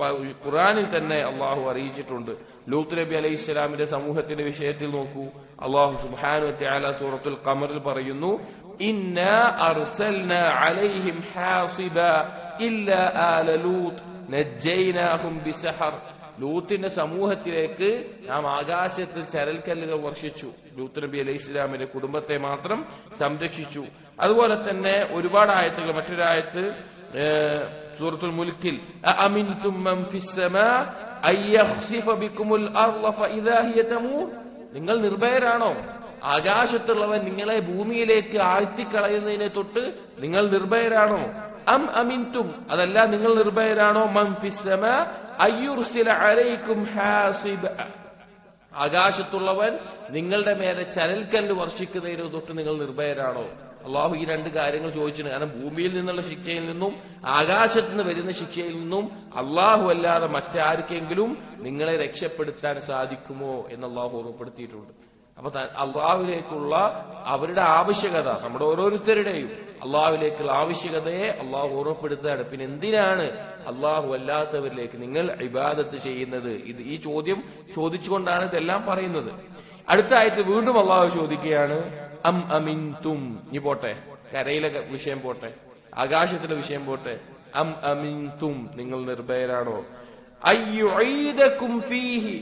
ഖുർആനിൽ തന്നെ അള്ളാഹു അറിയിച്ചിട്ടുണ്ട്. ലൂത്ത് നബി അലൈഹിസ്സലാമിന്റെ സമൂഹത്തിന്റെ വിഷയത്തിൽ നോക്കൂ, അള്ളാഹു സുബ്ഹാനഹു വ തആല സൂറത്തുൽ ഖമറിൽ പറയുന്നു, ഇന്നാ അർസൽനാ അലൈഹിം ഹാസിബ ഇല്ലാ ആല ലൂത്ത് നജ്ജൈനാഹും ബിസഹർ. ലൂത്തിന്റെ സമൂഹത്തിലേക്ക് നാം ആകാശത്തിൽ ചരൽക്കല്ലുകൾ വർഷിച്ചു. ലൂത്ത് നബി അലൈഹി ഇസ്ലാമിന്റെ കുടുംബത്തെ മാത്രം സംരക്ഷിച്ചു. അതുപോലെ തന്നെ ഒരുപാട് ആയത്തുകൾ, മറ്റൊരായത്ത് സൂറത്തുൽ മുൽക്കിൽ, അഅമിൻതും മൻ ഫിസ് സമാ അയഖ്സിഫ ബികുമുൽ അർള ഫഇദാ ഹിയ തമൂർ, നിങ്ങൾ നിർഭയരാണോ? ആകാശത്തുള്ളവൻ നിങ്ങളെ ഭൂമിയിലേക്ക് ആഴ്ത്തിക്കളയുന്നതിനെ തൊട്ട് നിങ്ങൾ നിർഭയരാണോ? അം അമിൻതും, അതല്ല നിങ്ങൾ നിർഭയരാണോ? മൻ ഫിസ് സമാ അയ്യുർസില അലൈക്കും ഹാസിബ, ആകാശത്തുള്ളവൻ നിങ്ങളുടെ മേലെ ചരൽക്കല്ല് വർഷിക്കുന്നതിന് തൊട്ട് നിങ്ങൾ നിർഭയരാണോ? അള്ളാഹു ഈ രണ്ട് കാര്യങ്ങൾ ചോദിച്ചിട്ടുണ്ട്. കാരണം ഭൂമിയിൽ നിന്നുള്ള ശിക്ഷയിൽ നിന്നും ആകാശത്ത് നിന്ന് വരുന്ന ശിക്ഷയിൽ നിന്നും അള്ളാഹു അല്ലാതെ മറ്റാർക്കെങ്കിലും നിങ്ങളെ രക്ഷപ്പെടുത്താൻ സാധിക്കുമോ എന്ന് അള്ളാഹു ഓർമ്മപ്പെടുത്തിയിട്ടുണ്ട്. അപ്പൊ അള്ളാഹുവിലേക്കുള്ള അവരുടെ ആവശ്യകത, നമ്മുടെ ഓരോരുത്തരുടെയും അള്ളാഹുവിലേക്കുള്ള ആവശ്യകതയെ അള്ളാഹു ഓർമ്മപ്പെടുത്തുകയാണ്. പിന്നെ എന്തിനാണ് അള്ളാഹു അല്ലാത്തവരിലേക്ക് നിങ്ങൾ ഇബാദത്ത് ചെയ്യുന്നത്? ഈ ചോദ്യം ചോദിച്ചുകൊണ്ടാണ് ഇതെല്ലാം പറയുന്നത്. അടുത്ത ആയത്ത് വീണ്ടും അള്ളാഹു ചോദിക്കുകയാണ്, അം അമിൻതും. ഇനി പോട്ടെ, കരയിലെ വിഷയം പോട്ടെ, ആകാശത്തിലെ വിഷയം പോട്ടെ, അം അമിൻതും, നിങ്ങൾ നിർഭയരാണോ? അയ്യുഈദകും ഫീഹി,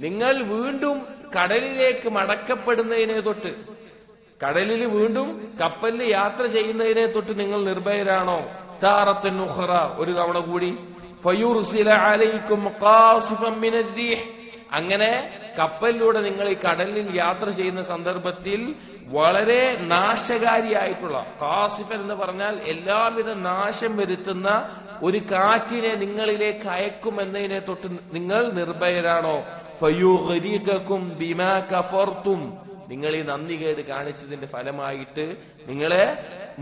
നിങ്ങൾ വീണ്ടും കടലിലേക്ക് മടക്കപ്പെടുന്നതിനെ തൊട്ട്, കടലിൽ വീണ്ടും കപ്പലിൽ യാത്ര ചെയ്യുന്നതിനെ തൊട്ട് നിങ്ങൾ നിർഭയരാണോ? താറത്തുൻ ഉഖറ, ഒരു തവണ കൂടി, ഫയുർസില അലൈക്കും ഖാസിഫൻ മിനദ്ദീഹ്, അങ്ങനെ കപ്പലിലൂടെ നിങ്ങൾ ഈ കടലിൽ യാത്ര ചെയ്യുന്ന സന്ദർഭത്തിൽ വളരെ നാശകാരിയായിട്ടുള്ള, ഖാസിഫൻ എന്ന് പറഞ്ഞാൽ എല്ലാവിധ നാശം വരുത്തുന്ന ഒരു കാറ്റിനെ നിങ്ങളിലേക്ക് അയക്കുമെന്നതിനെ തൊട്ട് നിങ്ങൾ നിർഭയരാണോ? ഫയുഗ്രികകും ബിമാ കഫർതും, നിങ്ങൾ ഈ നന്ദികേട് കാണിച്ചതിന്റെ ഫലമായിട്ട് നിങ്ങളെ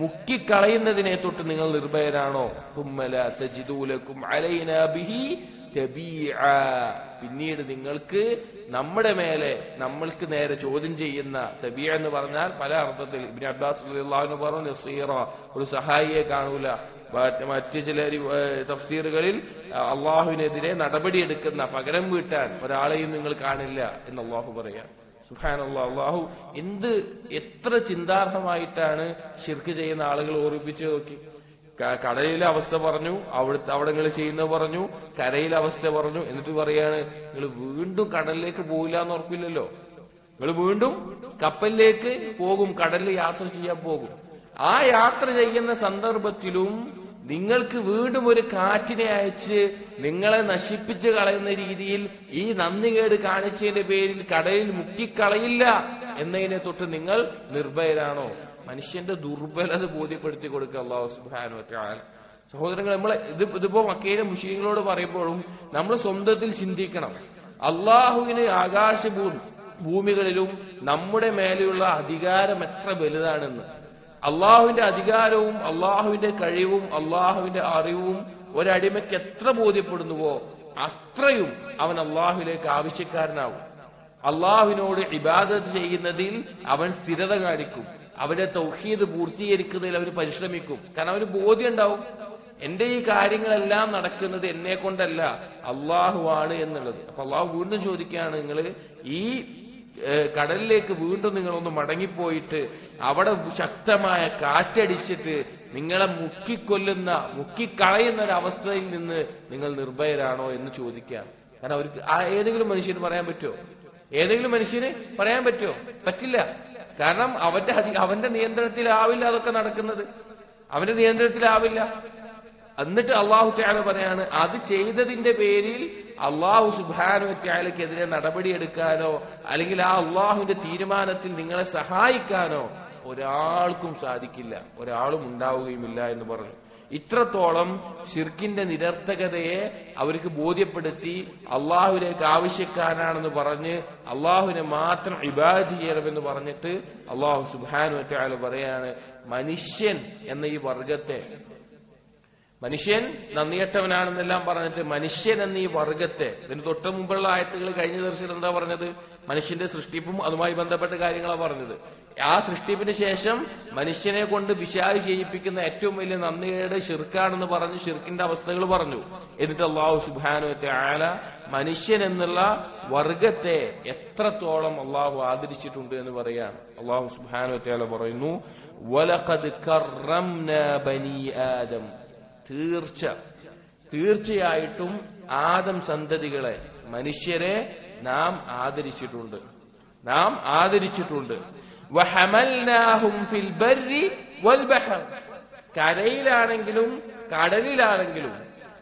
മുക്കിക്കളയുന്നതിനെ തൊട്ട് നിങ്ങൾ നിർഭയരാണോ? സുമ്മ ലാ തജിദൂ ലക്കും അലൈനാ ബിഹി പിന്നീട് നിങ്ങൾക്ക് നമ്മുടെ മേലെ നമ്മൾക്ക് നേരെ ചോദ്യം ചെയ്യുന്ന തബീഅ എന്ന് പറഞ്ഞാൽ പല അർത്ഥത്തിൽ ഇബ്നു അബ്ബാസ് റളിയല്ലാഹു അൻഹു പറഞ്ഞു നസീറ, ഒരു സഹായിയെ കാണൂല. മറ്റു ചില തഫ്സീറുകളിൽ അള്ളാഹുവിനെതിരെ നടപടിയെടുക്കുന്ന, പകരം വീട്ടാൻ ഒരാളെയും നിങ്ങൾ കാണില്ല എന്ന് അള്ളാഹു പറയാം. സുബ്ഹാനല്ലാഹ്, അള്ളാഹു എത്ര ചിന്താർഹമായിട്ടാണ് ശിർക്ക് ചെയ്യുന്ന ആളുകൾ ഓർമ്മിപ്പിച്ചു നോക്കി. കടലിലെ അവസ്ഥ പറഞ്ഞു, അവിടെ നിങ്ങൾ ചെയ്യുന്നത് പറഞ്ഞു, കരയിലെ അവസ്ഥ പറഞ്ഞു, എന്നിട്ട് പറയാണ് നിങ്ങൾ വീണ്ടും കടലിലേക്ക് പോകില്ല എന്ന് ഉറപ്പില്ലല്ലോ. നിങ്ങൾ വീണ്ടും കപ്പലിലേക്ക് പോകും, കടലിൽ യാത്ര ചെയ്യാൻ പോകും. ആ യാത്ര ചെയ്യുന്ന സന്ദർഭത്തിലും നിങ്ങൾക്ക് വീണ്ടും ഒരു കാറ്റിനെ അയച്ച് നിങ്ങളെ നശിപ്പിച്ച് കളയുന്ന രീതിയിൽ ഈ നന്ദികേട് കാണിച്ചതിന്റെ പേരിൽ കടലിൽ മുക്കിക്കളയില്ല എന്നതിനെ തൊട്ട് നിങ്ങൾ നിർഭയരാണോ? മനുഷ്യന്റെ ദുർബലത ബോധ്യപ്പെടുത്തി കൊടുക്കുക അല്ലാഹു സുബ്ഹാനഹു വ തആല. സഹോദരങ്ങൾ, ഇതിപ്പോ മക്കയിലെ മുശ്രിക്കുകളോട് പറയുമ്പോഴും നമ്മൾ സ്വന്തത്തിൽ ചിന്തിക്കണം. അള്ളാഹുവിന് ഭൂമികളിലും നമ്മുടെ മേലെയുള്ള അധികാരം എത്ര വലുതാണെന്ന്. അള്ളാഹുവിന്റെ അധികാരവും അള്ളാഹുവിന്റെ കഴിവും അള്ളാഹുവിന്റെ അറിവും ഒരടിമയ്ക്ക് എത്ര ബോധ്യപ്പെടുന്നുവോ അത്രയും അവൻ അള്ളാഹുവിലേക്ക് ആവശ്യക്കാരനാവും. അള്ളാഹുവിനോട് ഇബാദത്ത് ചെയ്യുന്നതിൽ അവൻ സ്ഥിരത കാണിക്കും. അവന്റെ തൗഹീദ് പൂർത്തീകരിക്കുന്നതിൽ അവന് പരിശ്രമിക്കും. കാരണം അവന് ബോധ്യം ഉണ്ടാവും, എന്റെ ഈ കാര്യങ്ങളെല്ലാം നടക്കുന്നത് എന്നെ കൊണ്ടല്ല, അള്ളാഹുവാണ് എന്നുള്ളത്. അപ്പൊ അള്ളാഹു വീണ്ടും ചോദിക്കുകയാണ്, നിങ്ങൾ ഈ കടലിലേക്ക് വീണ്ടും നിങ്ങളൊന്ന് മടങ്ങിപ്പോയിട്ട് അവിടെ ശക്തമായ കാറ്റടിച്ചിട്ട് നിങ്ങളെ മുക്കിക്കളയുന്ന ഒരവസ്ഥയിൽ നിന്ന് നിങ്ങൾ നിർഭയരാണോ എന്ന് ചോദിക്കാം. കാരണം അവർക്ക് ഏതെങ്കിലും മനുഷ്യന് പറയാൻ പറ്റുമോ? ഏതെങ്കിലും മനുഷ്യന് പറയാൻ പറ്റുമോ? പറ്റില്ല. കാരണം അവന്റെ നിയന്ത്രണത്തിലാവില്ല അതൊക്കെ നടക്കുന്നത്, അവന്റെ നിയന്ത്രണത്തിലാവില്ല. എന്നിട്ട് അള്ളാഹു തആല പറയാണ്, അത് ചെയ്തതിന്റെ പേരിൽ അള്ളാഹു സുബ്ഹാനഹു വ തആലയ്ക്കെതിരെ നടപടിയെടുക്കാനോ അല്ലെങ്കിൽ ആ അള്ളാഹുവിന്റെ തീരുമാനത്തിൽ നിങ്ങളെ സഹായിക്കാനോ ഒരാൾക്കും സാധിക്കില്ല, ഒരാളും ഉണ്ടാവുകയുമില്ല എന്ന് പറഞ്ഞു. ഇത്രത്തോളം ശിർക്കിന്റെ നിരർത്ഥകതയെ അവർക്ക് ബോധ്യപ്പെടുത്തി അള്ളാഹുവിലേക്ക് ആവശ്യക്കാരനാണെന്ന് പറഞ്ഞ് അള്ളാഹുവിനെ മാത്രം ഇബാദത്ത് ചെയ്യണമെന്ന് പറഞ്ഞിട്ട് അള്ളാഹു സുബ്ഹാനഹു വ തആല പറയാണ്, മനുഷ്യൻ എന്ന ഈ വർഗത്തെ, മനുഷ്യൻ നന്ദിയട്ടവനാണെന്നെല്ലാം പറഞ്ഞിട്ട് മനുഷ്യൻ എന്ന ഈ വർഗത്തെ, ഇതിന് തൊട്ട് മുമ്പുള്ള ആയത്തുകൾ കഴിഞ്ഞ ദിവസം എന്താ പറഞ്ഞത്? മനുഷ്യന്റെ സൃഷ്ടിപ്പും അതുമായി ബന്ധപ്പെട്ട കാര്യങ്ങളാണ് പറഞ്ഞത്. ആ സൃഷ്ടിപ്പിന് ശേഷം മനുഷ്യനെ കൊണ്ട് പിശാച് ചെയ്യിപ്പിക്കുന്ന ഏറ്റവും വലിയ നന്ദികേട് ശിർക്കാണെന്ന് പറഞ്ഞ് ശിർക്കിന്റെ അവസ്ഥകൾ പറഞ്ഞു. എന്നിട്ട് അല്ലാഹു സുബ്ഹാനഹു വ തആല മനുഷ്യൻ എന്നുള്ള വർഗത്തെ എത്രത്തോളം അള്ളാഹു ആദരിച്ചിട്ടുണ്ട് എന്ന് പറയാണ്. അല്ലാഹു സുബ്ഹാനഹു വ തആല പറയുന്നു, വലഖദ് കറംനാ ബനീ ആദം, തീർച്ചയായിട്ടും ആദം സന്തതികളെ, മനുഷ്യരെ നാം ആദരിച്ചിട്ടുണ്ട്. വഹമൽനാഹും ഫിൽ ബർരി വൽ ബഹർ, കരയിലാണെങ്കിലും കടലിലാണെങ്കിലും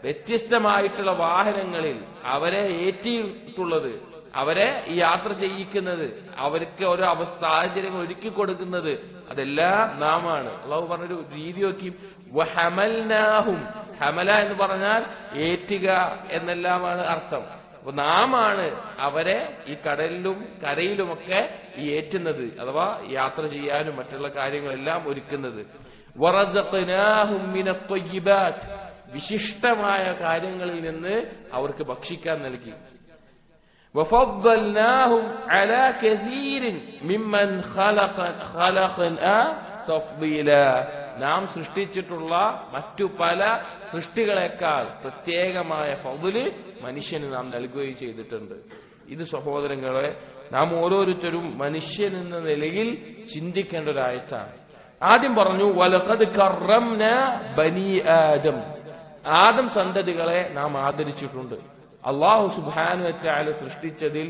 വ്യത്യസ്തമായിട്ടുള്ള വാഹനങ്ങളിൽ അവരെ ഏറ്റിയിട്ടുള്ളത്, അവരെ ഈ യാത്ര ചെയ്യിക്കുന്നത്, അവർക്ക് ഓരോ സാഹചര്യങ്ങൾ ഒരുക്കി കൊടുക്കുന്നത് അതെല്ലാം നാമാണ്. അള്ളാഹു പറഞ്ഞൊരു രീതി നോക്കി, വഹമൽനാഹും, ഹമല എന്ന് പറഞ്ഞാൽ ഏറ്റുക എന്നെല്ലാമാണ് അർത്ഥം. അപ്പൊ നാമാണ് അവരെ ഈ കടലിലും കരയിലുമൊക്കെ ഈ ഏറ്റുന്നത്, അഥവാ യാത്ര ചെയ്യാനും മറ്റുള്ള കാര്യങ്ങളെല്ലാം ഒരുക്കുന്നത്. വറസഖ്നാഹും മിനത് ത്വയ്യിബാത്ത്, വിശിഷ്ടമായ കാര്യങ്ങളിൽ നിന്ന് അവർക്ക് ഭക്ഷിക്കാൻ നൽകി. വഫദ്ദൽനാഹും അലാ കസീരിൻ മിമ്മൻ ഖലഖനാ തഫ്ദീലാ, നാം സൃഷ്ടിച്ചിട്ടുള്ള മറ്റു പല സൃഷ്ടികളെക്കാൾ പ്രത്യേകമായ ഫദ്ല് മനുഷ്യന് നാം നൽകുകയും ചെയ്തിട്ടുണ്ട്. ഇത് സഹോദരങ്ങളെ, നാം ഓരോരുത്തരും മനുഷ്യൻ എന്ന നിലയിൽ ചിന്തിക്കേണ്ട ഒരു ആയത്താണ്. ആദ്യം പറഞ്ഞു, വലഖദ് കറംനാ ബനീ ആദം, ആദം സന്തതികളെ നാം ആദരിച്ചിട്ടുണ്ട്. അള്ളാഹു സുബ്ഹാനഹു വ തആല സൃഷ്ടിച്ചതിൽ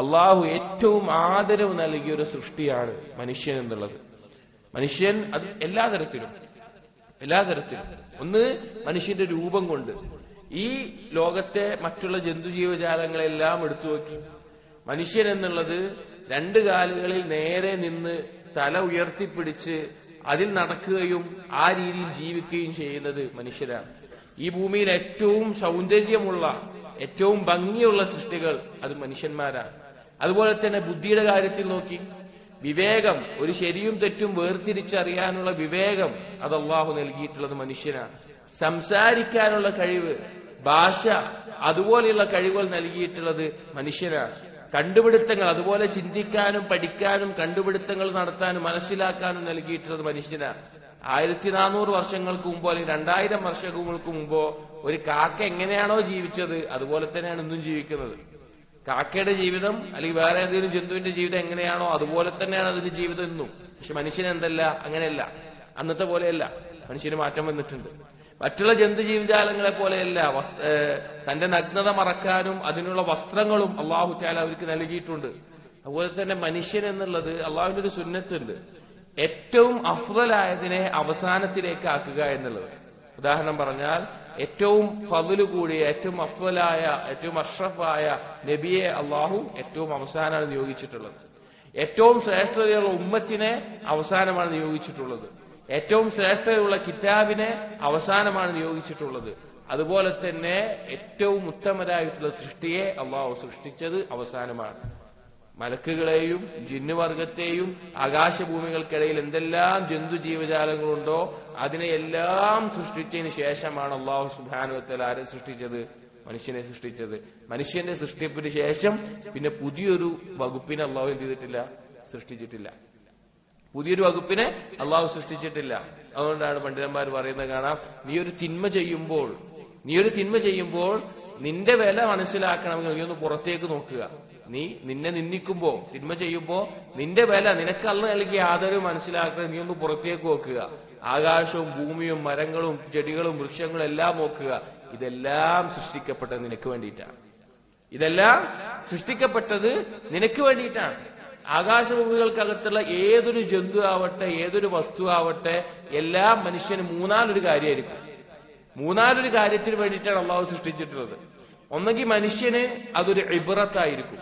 അള്ളാഹു ഏറ്റവും ആദരവ് നൽകിയ ഒരു സൃഷ്ടിയാണ് മനുഷ്യൻ എന്നുള്ളത്. മനുഷ്യൻ അത് എല്ലാ തരത്തിലും. ഒന്ന്, മനുഷ്യന്റെ രൂപം കൊണ്ട്. ഈ ലോകത്തെ മറ്റുള്ള ജന്തുജീവജാലങ്ങളെല്ലാം എടുത്തു നോക്കി, മനുഷ്യൻ എന്നുള്ളത് രണ്ട് കാലുകളിൽ നേരെ നിന്ന് തല ഉയർത്തിപ്പിടിച്ച് അതിൽ നടക്കുകയും ആ രീതിയിൽ ജീവിക്കുകയും ചെയ്യുന്നത് മനുഷ്യരാണ്. ഈ ഭൂമിയിൽ ഏറ്റവും സൗന്ദര്യമുള്ള, ഏറ്റവും ഭംഗിയുള്ള സൃഷ്ടികൾ അത് മനുഷ്യന്മാരാണ്. അതുപോലെ തന്നെ ബുദ്ധിയുടെ കാര്യത്തിൽ നോക്കി, വിവേകം, ഒരു ശരിയും തെറ്റും വേർതിരിച്ചറിയാനുള്ള വിവേകം അത് അള്ളാഹു നൽകിയിട്ടുള്ളത് മനുഷ്യനാണ്. സംസാരിക്കാനുള്ള കഴിവ്, ഭാഷ, അതുപോലെയുള്ള കഴിവുകൾ നൽകിയിട്ടുള്ളത് മനുഷ്യനാണ്. കണ്ടുപിടുത്തങ്ങൾ, അതുപോലെ ചിന്തിക്കാനും പഠിക്കാനും കണ്ടുപിടുത്തങ്ങൾ നടത്താനും മനസ്സിലാക്കാനും നൽകിയിട്ടുള്ളത് മനുഷ്യനാണ്. 1400 വർഷങ്ങൾക്ക് മുമ്പോ അല്ലെങ്കിൽ 2000 വർഷങ്ങൾക്ക് മുമ്പോ ഒരു കാക്ക എങ്ങനെയാണോ ജീവിച്ചത് അതുപോലെ തന്നെയാണ് ഇന്നും ജീവിക്കുന്നത്. കാക്കയുടെ ജീവിതം അല്ലെങ്കിൽ വേറെ ഏതെങ്കിലും ജന്തുവിന്റെ ജീവിതം എങ്ങനെയാണോ അതുപോലെ തന്നെയാണ് അതിന്റെ ജീവിതം ഇന്നും. പക്ഷെ മനുഷ്യന് എന്തല്ല, അങ്ങനെയല്ല, അന്നത്തെ പോലെയല്ല. മനുഷ്യന് മാറ്റം വന്നിട്ടുണ്ട്. മറ്റുള്ള ജന്തു ജീവജാലങ്ങളെ പോലെയല്ല. തന്റെ നഗ്നത മറക്കാനും അതിനുള്ള വസ്ത്രങ്ങളും അള്ളാഹു തആല അവർക്ക് നൽകിയിട്ടുണ്ട്. അതുപോലെ തന്നെ മനുഷ്യൻ എന്നുള്ളത് അള്ളാഹുവിന്റെ ഒരു സുന്നത്തുണ്ട്, ഏറ്റവും അഫ്ളലായതിനെ അവസാനത്തിലേക്ക് ആക്കുക എന്നുള്ളത്. ഉദാഹരണം പറഞ്ഞാൽ ഏറ്റവും ഫദ്ല് കൂടിയ, ഏറ്റവും അഫ്ളലായ, ഏറ്റവും അഷ്റഫായ നബിയെ അള്ളാഹു ഏറ്റവും അവസാനമാണ് നിയോഗിച്ചിട്ടുള്ളത്. ഏറ്റവും ശ്രേഷ്ഠതയുള്ള ഉമ്മത്തിനെ അവസാനമാണ് നിയോഗിച്ചിട്ടുള്ളത്. ഏറ്റവും ശ്രേഷ്ഠതയുള്ള കിതാബിനെ അവസാനമാണ് നിയോഗിച്ചിട്ടുള്ളത്. അതുപോലെ തന്നെ ഏറ്റവും ഉത്തമരായിട്ടുള്ള സൃഷ്ടിയെ അള്ളാഹു സൃഷ്ടിച്ചത് അവസാനമാണ്. മലക്കുകളെയും ജിന്നുവർഗത്തെയും ആകാശഭൂമികൾക്കിടയിൽ എന്തെല്ലാം ജന്തു ജീവജാലങ്ങളുണ്ടോ അതിനെയെല്ലാം സൃഷ്ടിച്ചതിന് ശേഷമാണ് അള്ളാഹു സുബ്ഹാനഹു വ തആല ആരെ സൃഷ്ടിച്ചത്? മനുഷ്യനെ സൃഷ്ടിച്ചത്. മനുഷ്യന്റെ സൃഷ്ടിപ്പിന് ശേഷം പിന്നെ പുതിയൊരു വകുപ്പിനെ അള്ളാഹു എന്ത് ചെയ്തിട്ടില്ല? സൃഷ്ടിച്ചിട്ടില്ല. പുതിയൊരു വകുപ്പിനെ അള്ളാഹു സൃഷ്ടിച്ചിട്ടില്ല. അതുകൊണ്ടാണ് പണ്ഡിതന്മാർ പറയുന്നത് കാണാം, നീ ഒരു തിന്മ ചെയ്യുമ്പോൾ നിന്റെ വില മനസ്സിലാക്കണമെങ്കിൽ നീ ഒന്ന് പുറത്തേക്ക് നോക്കുക. നീ നിന്നെ നിന്ദിക്കുമ്പോ, തിന്മ ചെയ്യുമ്പോ നിന്റെ വില, നിനക്ക് അള്ളാഹു നൽകിയ ആദരവ് മനസ്സിലാക്കണം. നീ ഒന്ന് പുറത്തേക്ക് നോക്കുക. ആകാശവും ഭൂമിയും മരങ്ങളും ചെടികളും വൃക്ഷങ്ങളും എല്ലാം നോക്കുക. ഇതെല്ലാം സൃഷ്ടിക്കപ്പെട്ടത് നിനക്ക് വേണ്ടിയിട്ടാണ്. ഇതെല്ലാം സൃഷ്ടിക്കപ്പെട്ടത് നിനക്ക് വേണ്ടിയിട്ടാണ്. ആകാശഭൂമികൾക്കകത്തുള്ള ഏതൊരു ജന്തു ആവട്ടെ, ഏതൊരു വസ്തു ആവട്ടെ, എല്ലാം മനുഷ്യന് മൂന്നാലൊരു കാര്യമായിരിക്കും. മൂന്നാലൊരു കാര്യത്തിന് വേണ്ടിയിട്ടാണ് അള്ളാഹു സൃഷ്ടിച്ചിട്ടുള്ളത്. ഒന്നെങ്കിൽ മനുഷ്യന് അതൊരു ഇബ്റത്തായിരിക്കും,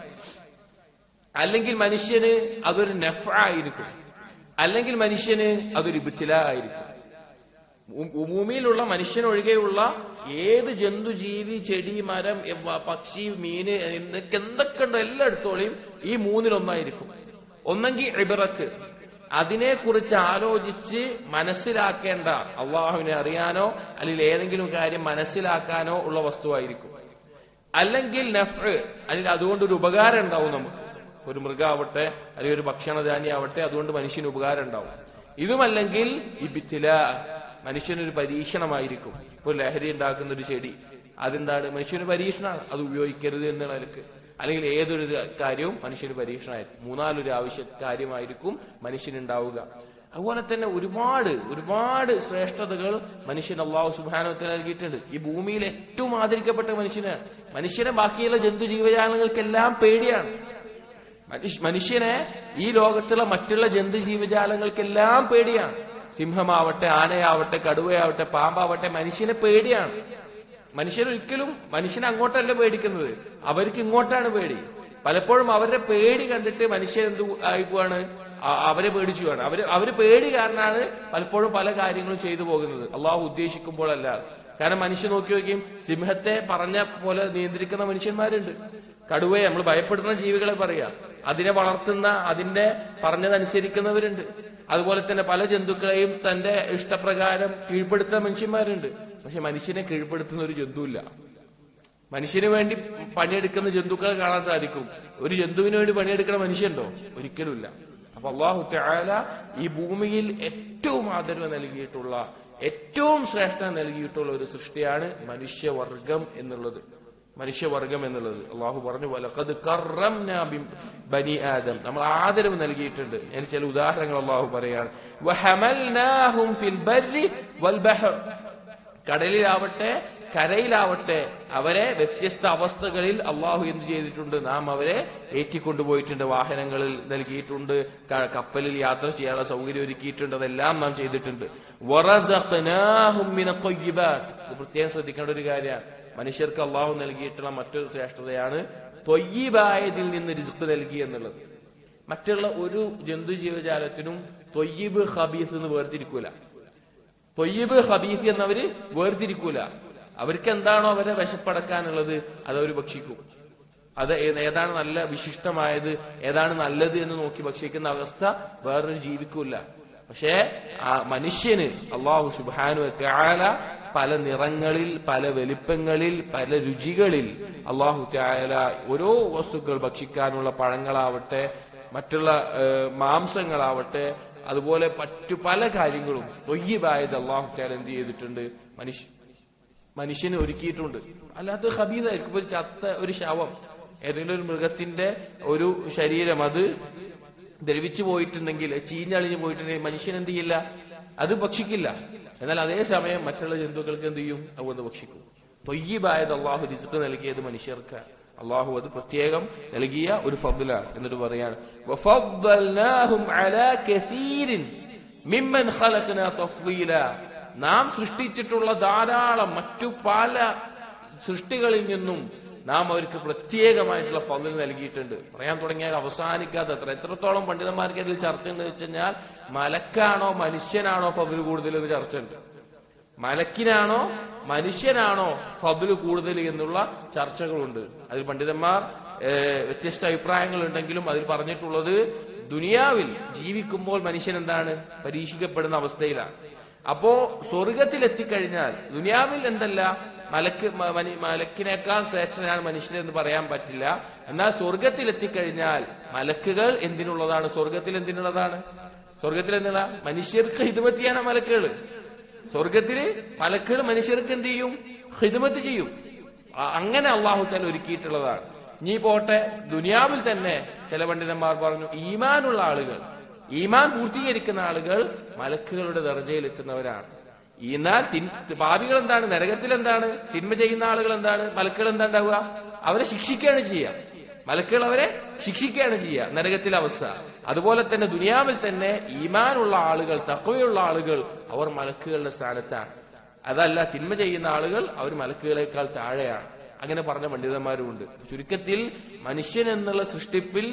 അല്ലെങ്കിൽ മനുഷ്യന് അതൊരു നഫ്ആയിരിക്കും, അല്ലെങ്കിൽ മനുഷ്യന് അതൊരു ഇബ്തിലാ ആയിരിക്കും. ഭൂമിയിലുള്ള മനുഷ്യനൊഴികെയുള്ള ഏത് ജന്തു, ജീവി, ചെടി, മരം, പക്ഷി, മീന്, എന്തൊക്കെ ഉണ്ടോ എല്ലായിടത്തോളം ഈ മൂന്നിലൊന്നായിരിക്കും. ഒന്നെങ്കിൽ ഇബ്റത്ത്, അതിനെക്കുറിച്ച് ആലോചിച്ച് മനസ്സിലാക്കേണ്ട, അള്ളാഹുവിനെ അറിയാനോ അല്ലെങ്കിൽ ഏതെങ്കിലും കാര്യം മനസ്സിലാക്കാനോ ഉള്ള വസ്തുവായിരിക്കും. അല്ലെങ്കിൽ നഫ്അ്, അല്ലെങ്കിൽ അതുകൊണ്ടൊരു ഉപകാരം ഉണ്ടാവും നമുക്ക്. ഒരു മൃഗാവട്ടെ അല്ലെങ്കിൽ ഒരു ഭക്ഷണധാന്യാവട്ടെ, അതുകൊണ്ട് മനുഷ്യന് ഉപകാരം ഉണ്ടാവും. ഇതുമല്ലെങ്കിൽ ഇബ്തിലാ, മനുഷ്യനൊരു പരീക്ഷണമായിരിക്കും. ഇപ്പൊ ലഹരി ഉണ്ടാക്കുന്ന ഒരു ചെടി, അതെന്താണ്? മനുഷ്യന് പരീക്ഷണമാണ്, അത് ഉപയോഗിക്കരുത് എന്നുള്ള നിലക്ക്. അല്ലെങ്കിൽ ഏതൊരു കാര്യവും മനുഷ്യന് പരീക്ഷണമായിരിക്കും. മൂന്നാലൊരു കാര്യമായിരിക്കും മനുഷ്യനുണ്ടാവുക. അതുപോലെ തന്നെ ഒരുപാട് ശ്രേഷ്ഠതകൾ മനുഷ്യൻ അള്ളാഹു സുബ്ഹാനഹു വ തആല നൽകിയിട്ടുണ്ട്. ഈ ഭൂമിയിൽ ഏറ്റവും ആദരിക്കപ്പെട്ട മനുഷ്യനാണ്. മനുഷ്യനെ ബാക്കിയുള്ള ജന്തു ജീവജാലങ്ങൾക്കെല്ലാം പേടിയാണ്. മനുഷ്യനെ ഈ ലോകത്തുള്ള മറ്റുള്ള ജന്തു ജീവജാലങ്ങൾക്കെല്ലാം പേടിയാണ്. സിംഹമാവട്ടെ, ആനയാവട്ടെ, കടുവയാവട്ടെ, പാമ്പാവട്ടെ, മനുഷ്യനെ പേടിയാണ്. മനുഷ്യരൊരിക്കലും മനുഷ്യനെ അങ്ങോട്ടല്ല പേടിക്കുന്നത്, അവർക്ക് ഇങ്ങോട്ടാണ് പേടി. പലപ്പോഴും അവരുടെ പേടി കണ്ടിട്ട് മനുഷ്യൻ എന്ത് ആയിപ്പോവാണ്? അവരെ പേടിച്ചു പോവാണ്. അവര് പേടി കാരണമാണ് പലപ്പോഴും പല കാര്യങ്ങളും ചെയ്തു പോകുന്നത്, അള്ളാഹു ഉദ്ദേശിക്കുമ്പോഴല്ല. കാരണം മനുഷ്യൻ നോക്കിയും സിംഹത്തെ പറഞ്ഞ പോലെ നിയന്ത്രിക്കുന്ന മനുഷ്യന്മാരുണ്ട്. കടുവയെ നമ്മൾ ഭയപ്പെടുന്ന ജീവികളെ പറയാ, അതിനെ വളർത്തുന്ന, അതിന്റെ പറഞ്ഞതനുസരിക്കുന്നവരുണ്ട്. അതുപോലെ തന്നെ പല ജന്തുക്കളെയും തന്റെ ഇഷ്ടപ്രകാരം കീഴ്പ്പെടുത്തുന്ന മനുഷ്യന്മാരുണ്ട്. പക്ഷെ മനുഷ്യനെ കീഴ്പ്പെടുത്തുന്ന ഒരു ജന്തുവില്ല. മനുഷ്യന് വേണ്ടി പണിയെടുക്കുന്ന ജന്തുക്കളെ കാണാൻ സാധിക്കും. ഒരു ജന്തുവിന് വേണ്ടി പണിയെടുക്കുന്ന മനുഷ്യനുണ്ടോ? ഒരിക്കലുമില്ല. അപ്പൊ അല്ലാഹു തആല ഈ ഭൂമിയിൽ ഏറ്റവും ആദരവ് നൽകിയിട്ടുള്ള, ഏറ്റവും ശ്രേഷ്ഠത നൽകിയിട്ടുള്ള ഒരു സൃഷ്ടിയാണ് മനുഷ്യവർഗം എന്നുള്ളത്. അള്ളാഹു പറഞ്ഞു, വലഖദ് കറംനാ ബനി ആദം, നമ്മൾ ആദരവ് നൽകിയിട്ടുണ്ട്. ഞാൻ ചില ഉദാഹരണങ്ങൾ അള്ളാഹു പറയാണ്. വഹമൽനാഹും ഫിൽ ബർരി വൽ ബഹർ, കടലിലാവട്ടെ കരയിലാവട്ടെ അവരെ വ്യത്യസ്ത അവസ്ഥകളിൽ അള്ളാഹു എന്ത് ചെയ്തിട്ടുണ്ട്? നാം അവരെ ഏറ്റിക്കൊണ്ടുപോയിട്ടുണ്ട്. വാഹനങ്ങളിൽ നൽകിയിട്ടുണ്ട്, കപ്പലിൽ യാത്ര ചെയ്യാനുള്ള സൗകര്യം ഒരുക്കിയിട്ടുണ്ട്, അതെല്ലാം നാം ചെയ്തിട്ടുണ്ട്. വറസഖ്നാഹും മിനൽ ത്വയ്യിബാത്ത്, ഇത് പ്രത്യേകം ശ്രദ്ധിക്കേണ്ട ഒരു കാര്യമാണ്. മനുഷ്യർക്ക് അള്ളാഹു നൽകിയിട്ടുള്ള മറ്റൊരു ശ്രേഷ്ഠതയാണ് ത്വയ്യിബായതിൽ നിന്ന് റിസ്ക് നൽകി എന്നുള്ളത്. മറ്റുള്ള ഒരു ജന്തു ജീവജാലത്തിനും ത്വയ്യിബ് ഖബീസ് എന്ന് വേർതിരിക്കൂല. ത്വയ്യിബ് ഖബീസ് എന്നവര് വേർതിരിക്കൂല. അവർക്ക് എന്താണോ അവരെ വിശപ്പടക്കാനുള്ളത് അതവർ ഭക്ഷിക്കും. അത് ഏതാണ് നല്ല വിശിഷ്ടമായത്, ഏതാണ് നല്ലത് എന്ന് നോക്കി ഭക്ഷിക്കുന്ന അവസ്ഥ വേറൊരു ജീവിക്കൂല. പക്ഷേ ആ മനുഷ്യന് അല്ലാഹു സുബ്ഹാനഹു വ തആല പല നിറങ്ങളിൽ, പല വലിപ്പങ്ങളിൽ, പല രുചികളിൽ അല്ലാഹു തആല ഓരോ വസ്തുക്കൾ ഭക്ഷിക്കാനുള്ള പഴങ്ങളാവട്ടെ, മറ്റുള്ള മാംസങ്ങളാവട്ടെ, അതുപോലെ മറ്റു പല കാര്യങ്ങളും ത്വയ്യിബായത് അല്ലാഹു തആല എന്ത് ചെയ്തിട്ടുണ്ട്? മനുഷ്യന് ഒരുക്കിയിട്ടുണ്ട്. അല്ലാത്ത ഖബീസായിരിക്കും. ഒരു ചത്ത ഒരു ശവം, ഏതെങ്കിലും ഒരു മൃഗത്തിന്റെ ഒരു ശരീരം അത് ദ്രവിച്ചു പോയിട്ടുണ്ടെങ്കിൽ, ചീഞ്ഞളിഞ്ഞു പോയിട്ടുണ്ടെങ്കിൽ മനുഷ്യൻ എന്ത് ചെയ്യില്ല? അത് ഭക്ഷിക്കില്ല. എന്നാൽ അതേസമയം മറ്റുള്ള ജന്തുക്കൾക്ക് എന്ത് ചെയ്യും? അതുകൊണ്ട് ഭക്ഷിക്കും. ത്വയ്യിബായത് അള്ളാഹു റിസ്ക് നൽകിയത് മനുഷ്യർക്ക്. അള്ളാഹു അത് പ്രത്യേകം നൽകിയ ഒരു ഫദ്ലാണ്. എന്നിട്ട് പറയാണ്, വഫദ്ദൽനാഹും അലാ കസീരിൻ മിമ്മൻ ഖലഖനാ തഫ്ളീല. നാം സൃഷ്ടിച്ചിട്ടുള്ള ധാരാളം മറ്റു പല സൃഷ്ടികളിൽ നിന്നും നാം അവർക്ക് പ്രത്യേകമായിട്ടുള്ള ഫദ്ൽ നൽകിയിട്ടുണ്ട്. പറയാൻ തുടങ്ങിയാൽ അവസാനിക്കാതെ എത്രത്തോളം പണ്ഡിതന്മാർക്ക് അതിൽ ചർച്ച എന്ന് വെച്ച് കഴിഞ്ഞാൽ, മലക്കാണോ മനുഷ്യനാണോ ഫദ്ൽ കൂടുതൽ എന്ന് ചർച്ചയുണ്ട്. മലക്കിനാണോ മനുഷ്യനാണോ ഫദ്ൽ കൂടുതൽ എന്നുള്ള ചർച്ചകളുണ്ട്. അതിൽ പണ്ഡിതന്മാർ വ്യത്യസ്ത അഭിപ്രായങ്ങൾ ഉണ്ടെങ്കിലും അതിൽ പറഞ്ഞിട്ടുള്ളത്, ദുനിയാവിൽ ജീവിക്കുമ്പോൾ മനുഷ്യൻ എന്താണ്? പരീക്ഷിക്കപ്പെടുന്ന അവസ്ഥയിലാണ്. അപ്പോ സ്വർഗത്തിലെത്തിക്കഴിഞ്ഞാൽ ദുനിയാവിൽ എന്തല്ല, മലക്കിനേക്കാൾ ശ്രേഷ്ഠനാണ് മനുഷ്യൻ എന്ന് പറയാൻ പറ്റില്ല. എന്നാൽ സ്വർഗത്തിലെത്തിക്കഴിഞ്ഞാൽ മലക്കുകൾ എന്തിനുള്ളതാണ്? സ്വർഗത്തിൽ എന്തിനുള്ളതാണ്? സ്വർഗത്തിൽ എന്നുള്ള മനുഷ്യർക്ക് ഹിദ്മത്ത് ചെയ്യാനാണ് മലക്കുകൾ. സ്വർഗത്തില് മലക്കുകൾ മനുഷ്യർക്ക് എന്ത് ചെയ്യും? ഹിദ്മത്ത് ചെയ്യും. അങ്ങനെ അള്ളാഹു തആല ഒരുക്കിയിട്ടുള്ളതാണ്. ഇനി പോട്ടെ, ദുനിയാവിൽ തന്നെ ചില പണ്ഡിതന്മാർ പറഞ്ഞു, ഈമാനുള്ള ആളുകൾ, ഈമാൻ പൂർത്തീകരിക്കുന്ന ആളുകൾ മലക്കുകളുടെ ദർജയിൽ എത്തുന്നവരാണ്. എന്നാൽ പാപികൾ എന്താണ്? നരകത്തിൽ എന്താണ്? തിന്മ ചെയ്യുന്ന ആളുകൾ എന്താണ്? മലക്കുകൾ എന്താ ഉണ്ടാവുക? അവരെ ശിക്ഷിക്കുകയാണ് ചെയ്യുക. മലക്കുകൾ അവരെ ശിക്ഷിക്കുകയാണ് ചെയ്യുക, നരകത്തിലെ അവസ്ഥ. അതുപോലെ തന്നെ ദുനിയാവിൽ തന്നെ ഈമാനുള്ള ആളുകൾ, തഖ്വയുള്ള ആളുകൾ, അവർ മലക്കുകളുടെ സ്ഥാനത്താണ്. അതല്ല, തിന്മ ചെയ്യുന്ന ആളുകൾ അവർ മലക്കുകളെക്കാൾ താഴെയാണ്. അങ്ങനെ പറഞ്ഞ പണ്ഡിതന്മാരുമുണ്ട്. ചുരുക്കത്തിൽ മനുഷ്യൻ എന്നുള്ള സൃഷ്ടിപ്പിൽ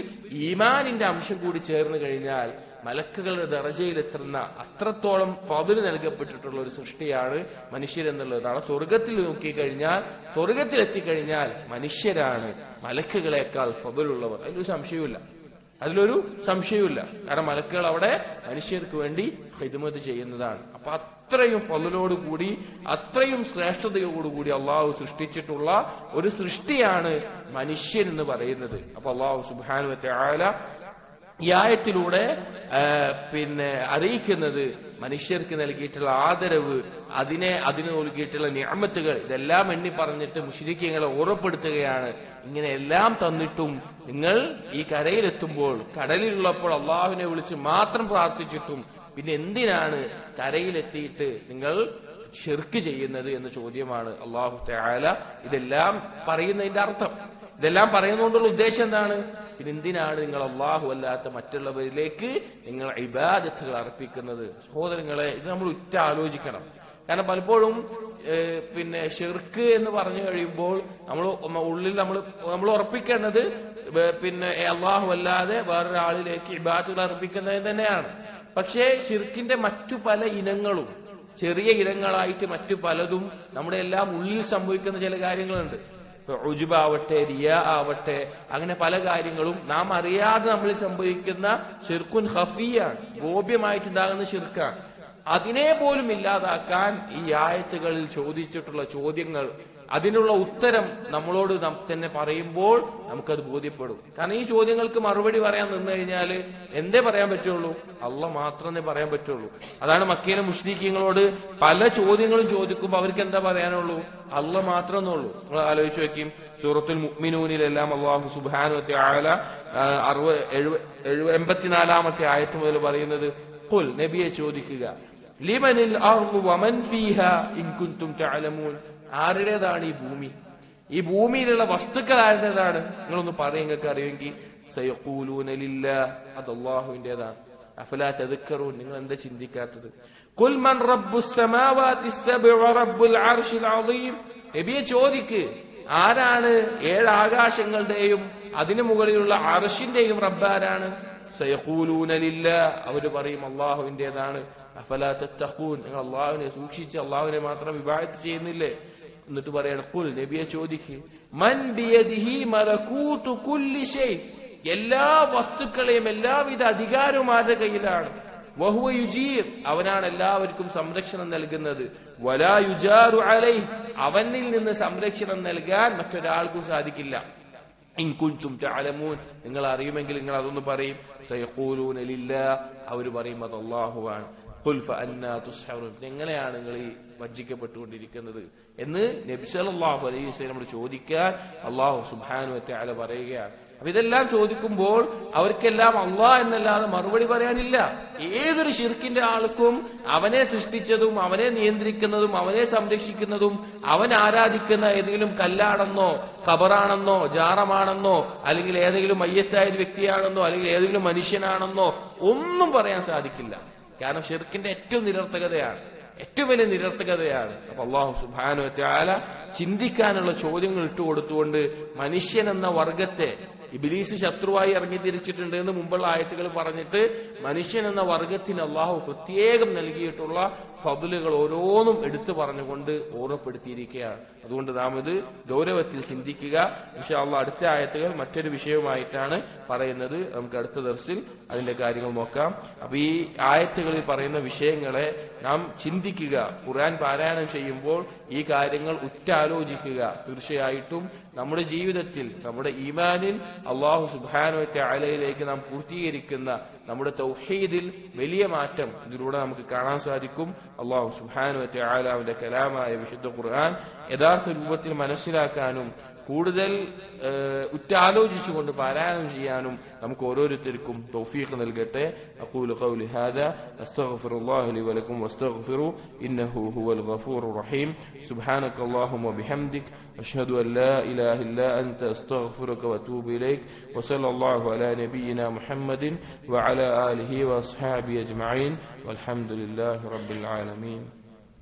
ഈമാനിന്റെ അംശം കൂടി ചേർന്ന് കഴിഞ്ഞാൽ മലക്കുകളുടെ ദറജയിലെത്തുന്ന അത്രത്തോളം ഫദ്ൽ നൽകപ്പെട്ടിട്ടുള്ള ഒരു സൃഷ്ടിയാണ് മനുഷ്യർ എന്നുള്ളതാണ്. സ്വർഗത്തിൽ നോക്കിക്കഴിഞ്ഞാൽ, സ്വർഗത്തിലെത്തിക്കഴിഞ്ഞാൽ മനുഷ്യരാണ് മലക്കുകളെക്കാൾ ഫദ്ലുള്ളവർ. അതിലൊരു സംശയവുമില്ല. കാരണം മലക്കുകൾ അവിടെ മനുഷ്യർക്ക് വേണ്ടി ഖിദ്മത്ത് ചെയ്യുന്നതാണ്. അപ്പൊ അത്രയും ഫദ്ലോടുകൂടി, അത്രയും ശ്രേഷ്ഠതയോടുകൂടി അള്ളാഹു സൃഷ്ടിച്ചിട്ടുള്ള ഒരു സൃഷ്ടിയാണ് മനുഷ്യൻ എന്ന് പറയുന്നത്. അപ്പൊ അള്ളാഹു സുബ്ഹാനഹു വ തആല ഈ ആയത്തിലൂടെ അറിയിക്കുന്നത് മനുഷ്യർക്ക് നൽകിയിട്ടുള്ള ആദരവ്, അതിന് നൽകിയിട്ടുള്ള നിഅമത്തുകൾ, ഇതെല്ലാം എണ്ണി പറഞ്ഞിട്ട് മുശ്രിക്കീങ്ങളെ ഓർമ്മപ്പെടുത്തുകയാണ്. ഇങ്ങനെ എല്ലാം തന്നിട്ടും നിങ്ങൾ ഈ കരയിലെത്തുമ്പോൾ, കടലിലുള്ളപ്പോൾ അള്ളാഹുവിനെ വിളിച്ച് മാത്രം പ്രാർത്ഥിച്ചിട്ടും പിന്നെ എന്തിനാണ് കരയിലെത്തിയിട്ട് നിങ്ങൾ ശിർക്ക് ചെയ്യുന്നത് എന്ന ചോദ്യമാണ് അള്ളാഹു തആല ഇതെല്ലാം പറയുന്നതിന്റെ അർത്ഥം. ഇതെല്ലാം പറയുന്നതുകൊണ്ടുള്ള ഉദ്ദേശം എന്താണ്? എന്തിനാണ് നിങ്ങൾ അള്ളാഹു അല്ലാത്ത മറ്റുള്ളവരിലേക്ക് നിങ്ങൾ ഇബാദത്തുകൾ അർപ്പിക്കുന്നത്? സഹോദരങ്ങളെ, ഇത് നമ്മൾ ആലോചിക്കണം. കാരണം പലപ്പോഴും ഷിർക്ക് എന്ന് പറഞ്ഞു കഴിയുമ്പോൾ ഉള്ളിൽ നമ്മൾ ഉറപ്പിക്കേണ്ടത് അള്ളാഹു അല്ലാതെ വേറൊരാളിലേക്ക് ഇബാദത്തുകൾ അർപ്പിക്കുന്നത് തന്നെയാണ്. പക്ഷേ ഷിർക്കിന്റെ മറ്റു പല ഇനങ്ങളും, ചെറിയ ഇനങ്ങളായിട്ട് മറ്റു പലതും നമ്മുടെ എല്ലാം ഉള്ളിൽ സംഭവിക്കുന്ന ചില കാര്യങ്ങളുണ്ട്. ഉജുബാവട്ടെ, റിയാ ആവട്ടെ, അങ്ങനെ പല കാര്യങ്ങളും നാം അറിയാതെ നമ്മളിൽ സംഭവിക്കുന്ന ഷിർക്കുൻ ഖഫിയാണ്, ഗോപ്യമായിട്ടുണ്ടാകുന്ന ഷിർക്കാണ്. അതിനെ പോലും ഇല്ലാതാക്കാൻ ഈ ആയത്തുകളിൽ ചോദിച്ചിട്ടുള്ള ചോദ്യങ്ങൾ, അതിനുള്ള ഉത്തരം നമ്മളോട് തന്നെ പറയുമ്പോൾ നമുക്കത് ബോധ്യപ്പെടും. കാരണം ഈ ചോദ്യങ്ങൾക്ക് മറുപടി പറയാൻ നിന്ന് കഴിഞ്ഞാൽ എന്തേ പറയാൻ പറ്റുള്ളൂ? അള്ളാഹ് മാത്രമേ പറയാൻ പറ്റുള്ളൂ. അതാണ് മക്കയിലെ മുശ്രിക്കീങ്ങളോട് പല ചോദ്യങ്ങളും ചോദിക്കുമ്പോൾ അവർക്ക് എന്താ പറയാനുള്ളൂ? അള്ളാഹ് മാത്രമേ ഉള്ളൂ. നിങ്ങൾ ആലോചിച്ച് നോക്കിയും, സൂറത്തുൽ മുഅ്മിനൂനിലെല്ലാം അല്ലാഹു സുബ്ഹാനഹു വ തആല 84-ാമത്തെ ആയത്ത് മുതൽ പറയുന്നത്, ഖുൽ, നബിയെ ചോദിക്കുക, ലിമനിൽ അർളു വമൻ ഫീഹാ ഇൻ കുൻതും തഅലമൂൻ, ആരുടേതാണ് ഈ ഭൂമി? ഈ ഭൂമിയിലുള്ള വസ്തുക്കൾ ആരുടേതാണ്? നിങ്ങളൊന്ന് പറയും, നിങ്ങൾക്ക് അറിയുമെങ്കിൽ. സയഖൂലൂന ലില്ലാഹ്, അത് അല്ലാഹുവിന്റേതാണ്. അഫലാ തദക്കറൂൻ, നിങ്ങൾ എന്താ ചിന്തിക്കാത്തത്? ഖുൽ മൻ റബ്ബുസ് സമാവാതി സബ്ഉ വ റബ്ബുൽ അർശിൽ അളീം, നബിയെ ചോദിക്ക്, ആരാണ് 7 ആകാശങ്ങളുടെയും അതിനു മുകളിലുള്ള അർശിന്റെയും റബ്ബാരാണ്? സയഖൂലൂന ലില്ലാഹ്, അവർ പറയും അല്ലാഹുവിന്റേതാണ്. അഫലാ തത്തഖൂൻ, നിങ്ങൾ അല്ലാഹുവിനെ സൂക്ഷിച്ച് അല്ലാഹുവിനെ മാത്രം ഇബാദത്ത് ചെയ്യുന്നില്ലേ? എന്നിട്ട് പറയാണ്, ഖുൽ, നബിയെ ചോദിക്ക്, മൻ ബിയദിഹി മലകൂതു കുല്ലി ഷൈ, എല്ലാ വസ്തുക്കളെയും എല്ലാവിധ അധികാരവും ആരുടെ കയ്യിലാണ്? വഹുവ യുജീർ, അവനാണ് എല്ലാവർക്കും സംരക്ഷണം നൽകുന്നത്. വലാ യുജാറു അലൈഹി, അവനിൽ നിന്ന് സംരക്ഷണം നൽകാൻ മറ്റൊരാൾക്കും സാധിക്കില്ല. ഇൻ കുൻതും തഅലമൂൻ, നിങ്ങൾ അറിയുമെങ്കിൽ നിങ്ങൾ അതൊന്ന് പറയും. സയഖൂലൂന ലില്ലാഹ്, അവർ പറയും അത് അല്ലാഹുവാണ്. ഖുൽ ഫഅന്നാ തുസ്ഹറൂൻ, എങ്ങനെയാണ് നിങ്ങൾ ഈ വഞ്ചിക്കപ്പെട്ടുകൊണ്ടിരിക്കുന്നത് എന്ന് നബി സല്ലല്ലാഹു അലൈഹി വസല്ലം ചോദിക്കാൻ അല്ലാഹു സുബ്ഹാനഹു വ തആല പറയുകയാണ്. അപ്പൊ ഇതെല്ലാം ചോദിക്കുമ്പോൾ അവർക്കെല്ലാം അള്ളാഹ് എന്നല്ലാതെ മറുപടി പറയാനില്ല. ഏതൊരു ശിർക്കിന്റെ ആൾക്കും അവനെ സൃഷ്ടിച്ചതും അവനെ നിയന്ത്രിക്കുന്നതും അവനെ സംരക്ഷിക്കുന്നതും അവൻ ആരാധിക്കുന്ന ഏതെങ്കിലും കല്ലാണെന്നോ ഖബറാണെന്നോ ജാറമാണെന്നോ അല്ലെങ്കിൽ ഏതെങ്കിലും മയ്യത്തായ ഒരു വ്യക്തിയാണെന്നോ അല്ലെങ്കിൽ ഏതെങ്കിലും മനുഷ്യനാണെന്നോ ഒന്നും പറയാൻ സാധിക്കില്ല. കാരണം ശിർക്കിന്റെ ഏറ്റവും നിരർത്ഥകതയാണ്, ഏറ്റവും വലിയ നിരർത്ഥകതയാണ്. അപ്പൊ അല്ലാഹു സുബ്ഹാനഹു വ തആല ചിന്തിക്കാനുള്ള ചോദ്യങ്ങൾ ഇട്ടുകൊടുത്തുകൊണ്ട് മനുഷ്യൻ എന്ന വർഗത്തെ ഇബ്ലീസ് ശത്രുവായി ഇറങ്ങി തിരിച്ചിട്ടുണ്ട് എന്ന് മുമ്പുള്ള ആയത്തുകൾ പറഞ്ഞിട്ട് മനുഷ്യൻ എന്ന വർഗത്തിന് അള്ളാഹു പ്രത്യേകം നൽകിയിട്ടുള്ള ഫദ്ലുകൾ ഓരോന്നും എടുത്തു പറഞ്ഞുകൊണ്ട് ഓർമ്മപ്പെടുത്തിയിരിക്കുകയാണ്. അതുകൊണ്ട് നാം ഇത് ഗൗരവത്തിൽ ചിന്തിക്കുക. ഇൻഷാ അല്ലാഹ് അടുത്ത ആയത്തുകൾ മറ്റൊരു വിഷയവുമായിട്ടാണ് പറയുന്നത്. നമുക്ക് അടുത്ത ദർസിൽ അതിന്റെ കാര്യങ്ങൾ നോക്കാം. അപ്പൊ ഈ ആയത്തുകളിൽ പറയുന്ന വിഷയങ്ങളെ നാം ചിന്തിക്കുക. ഖുർആൻ പാരായണം ചെയ്യുമ്പോൾ ഈ കാര്യങ്ങൾ ഉറ്റാലോചിക്കുക. തീർച്ചയായിട്ടും നമ്മുടെ ജീവിതത്തിൽ നമ്മുടെ ഈമാനിൽ അല്ലാഹു സുബ്ഹാനഹു വ തആലയിലേക്ക് നാം പൂർത്തീകരിക്കുന്ന നമ്മുടെ തൗഹീദിൽ വലിയ മാറ്റം ഇതിലൂടെ നമുക്ക് കാണാൻ സാധിക്കും. അല്ലാഹു സുബ്ഹാനഹു വ തആല അവന്റെ കലാമായ വിശുദ്ധ ഖുർആൻ യഥാർത്ഥ രൂപത്തിൽ മനസ്സിലാക്കാനും കൂടുതൽ ഉറ്റാലോചിച്ചുകൊണ്ട് പാരായണം ചെയ്യാനും നമുക്ക് ഓരോരുത്തർക്കും തൗഫീഖ് നൽകട്ടെ. അഖൂലു ഖൗലി ഹാദാ അസ്തഗ്ഫിറുല്ലാഹ ലി വലക്കും വസ്തഗ്ഫിറു ഇന്നഹു ഹുവൽ ഗഫൂറുർ റഹീം. സുബ്ഹാനകല്ലാഹുമ്മ വബിഹംദിക അഷ്ഹദു അൻ ലാ ഇലാഹ ഇല്ലാ അൻത അസ്തഗ്ഫിറുക വഅതൂബു ഇലൈക്. വസല്ലല്ലാഹു അലാ നബിയിനാ മുഹമ്മദിൻ വഅലാ ആലിഹി വഅസ്ഹാബിഹി അജ്മഈൻ വൽഹംദുലില്ലാഹി റബ്ബിൽ ആലമീൻ.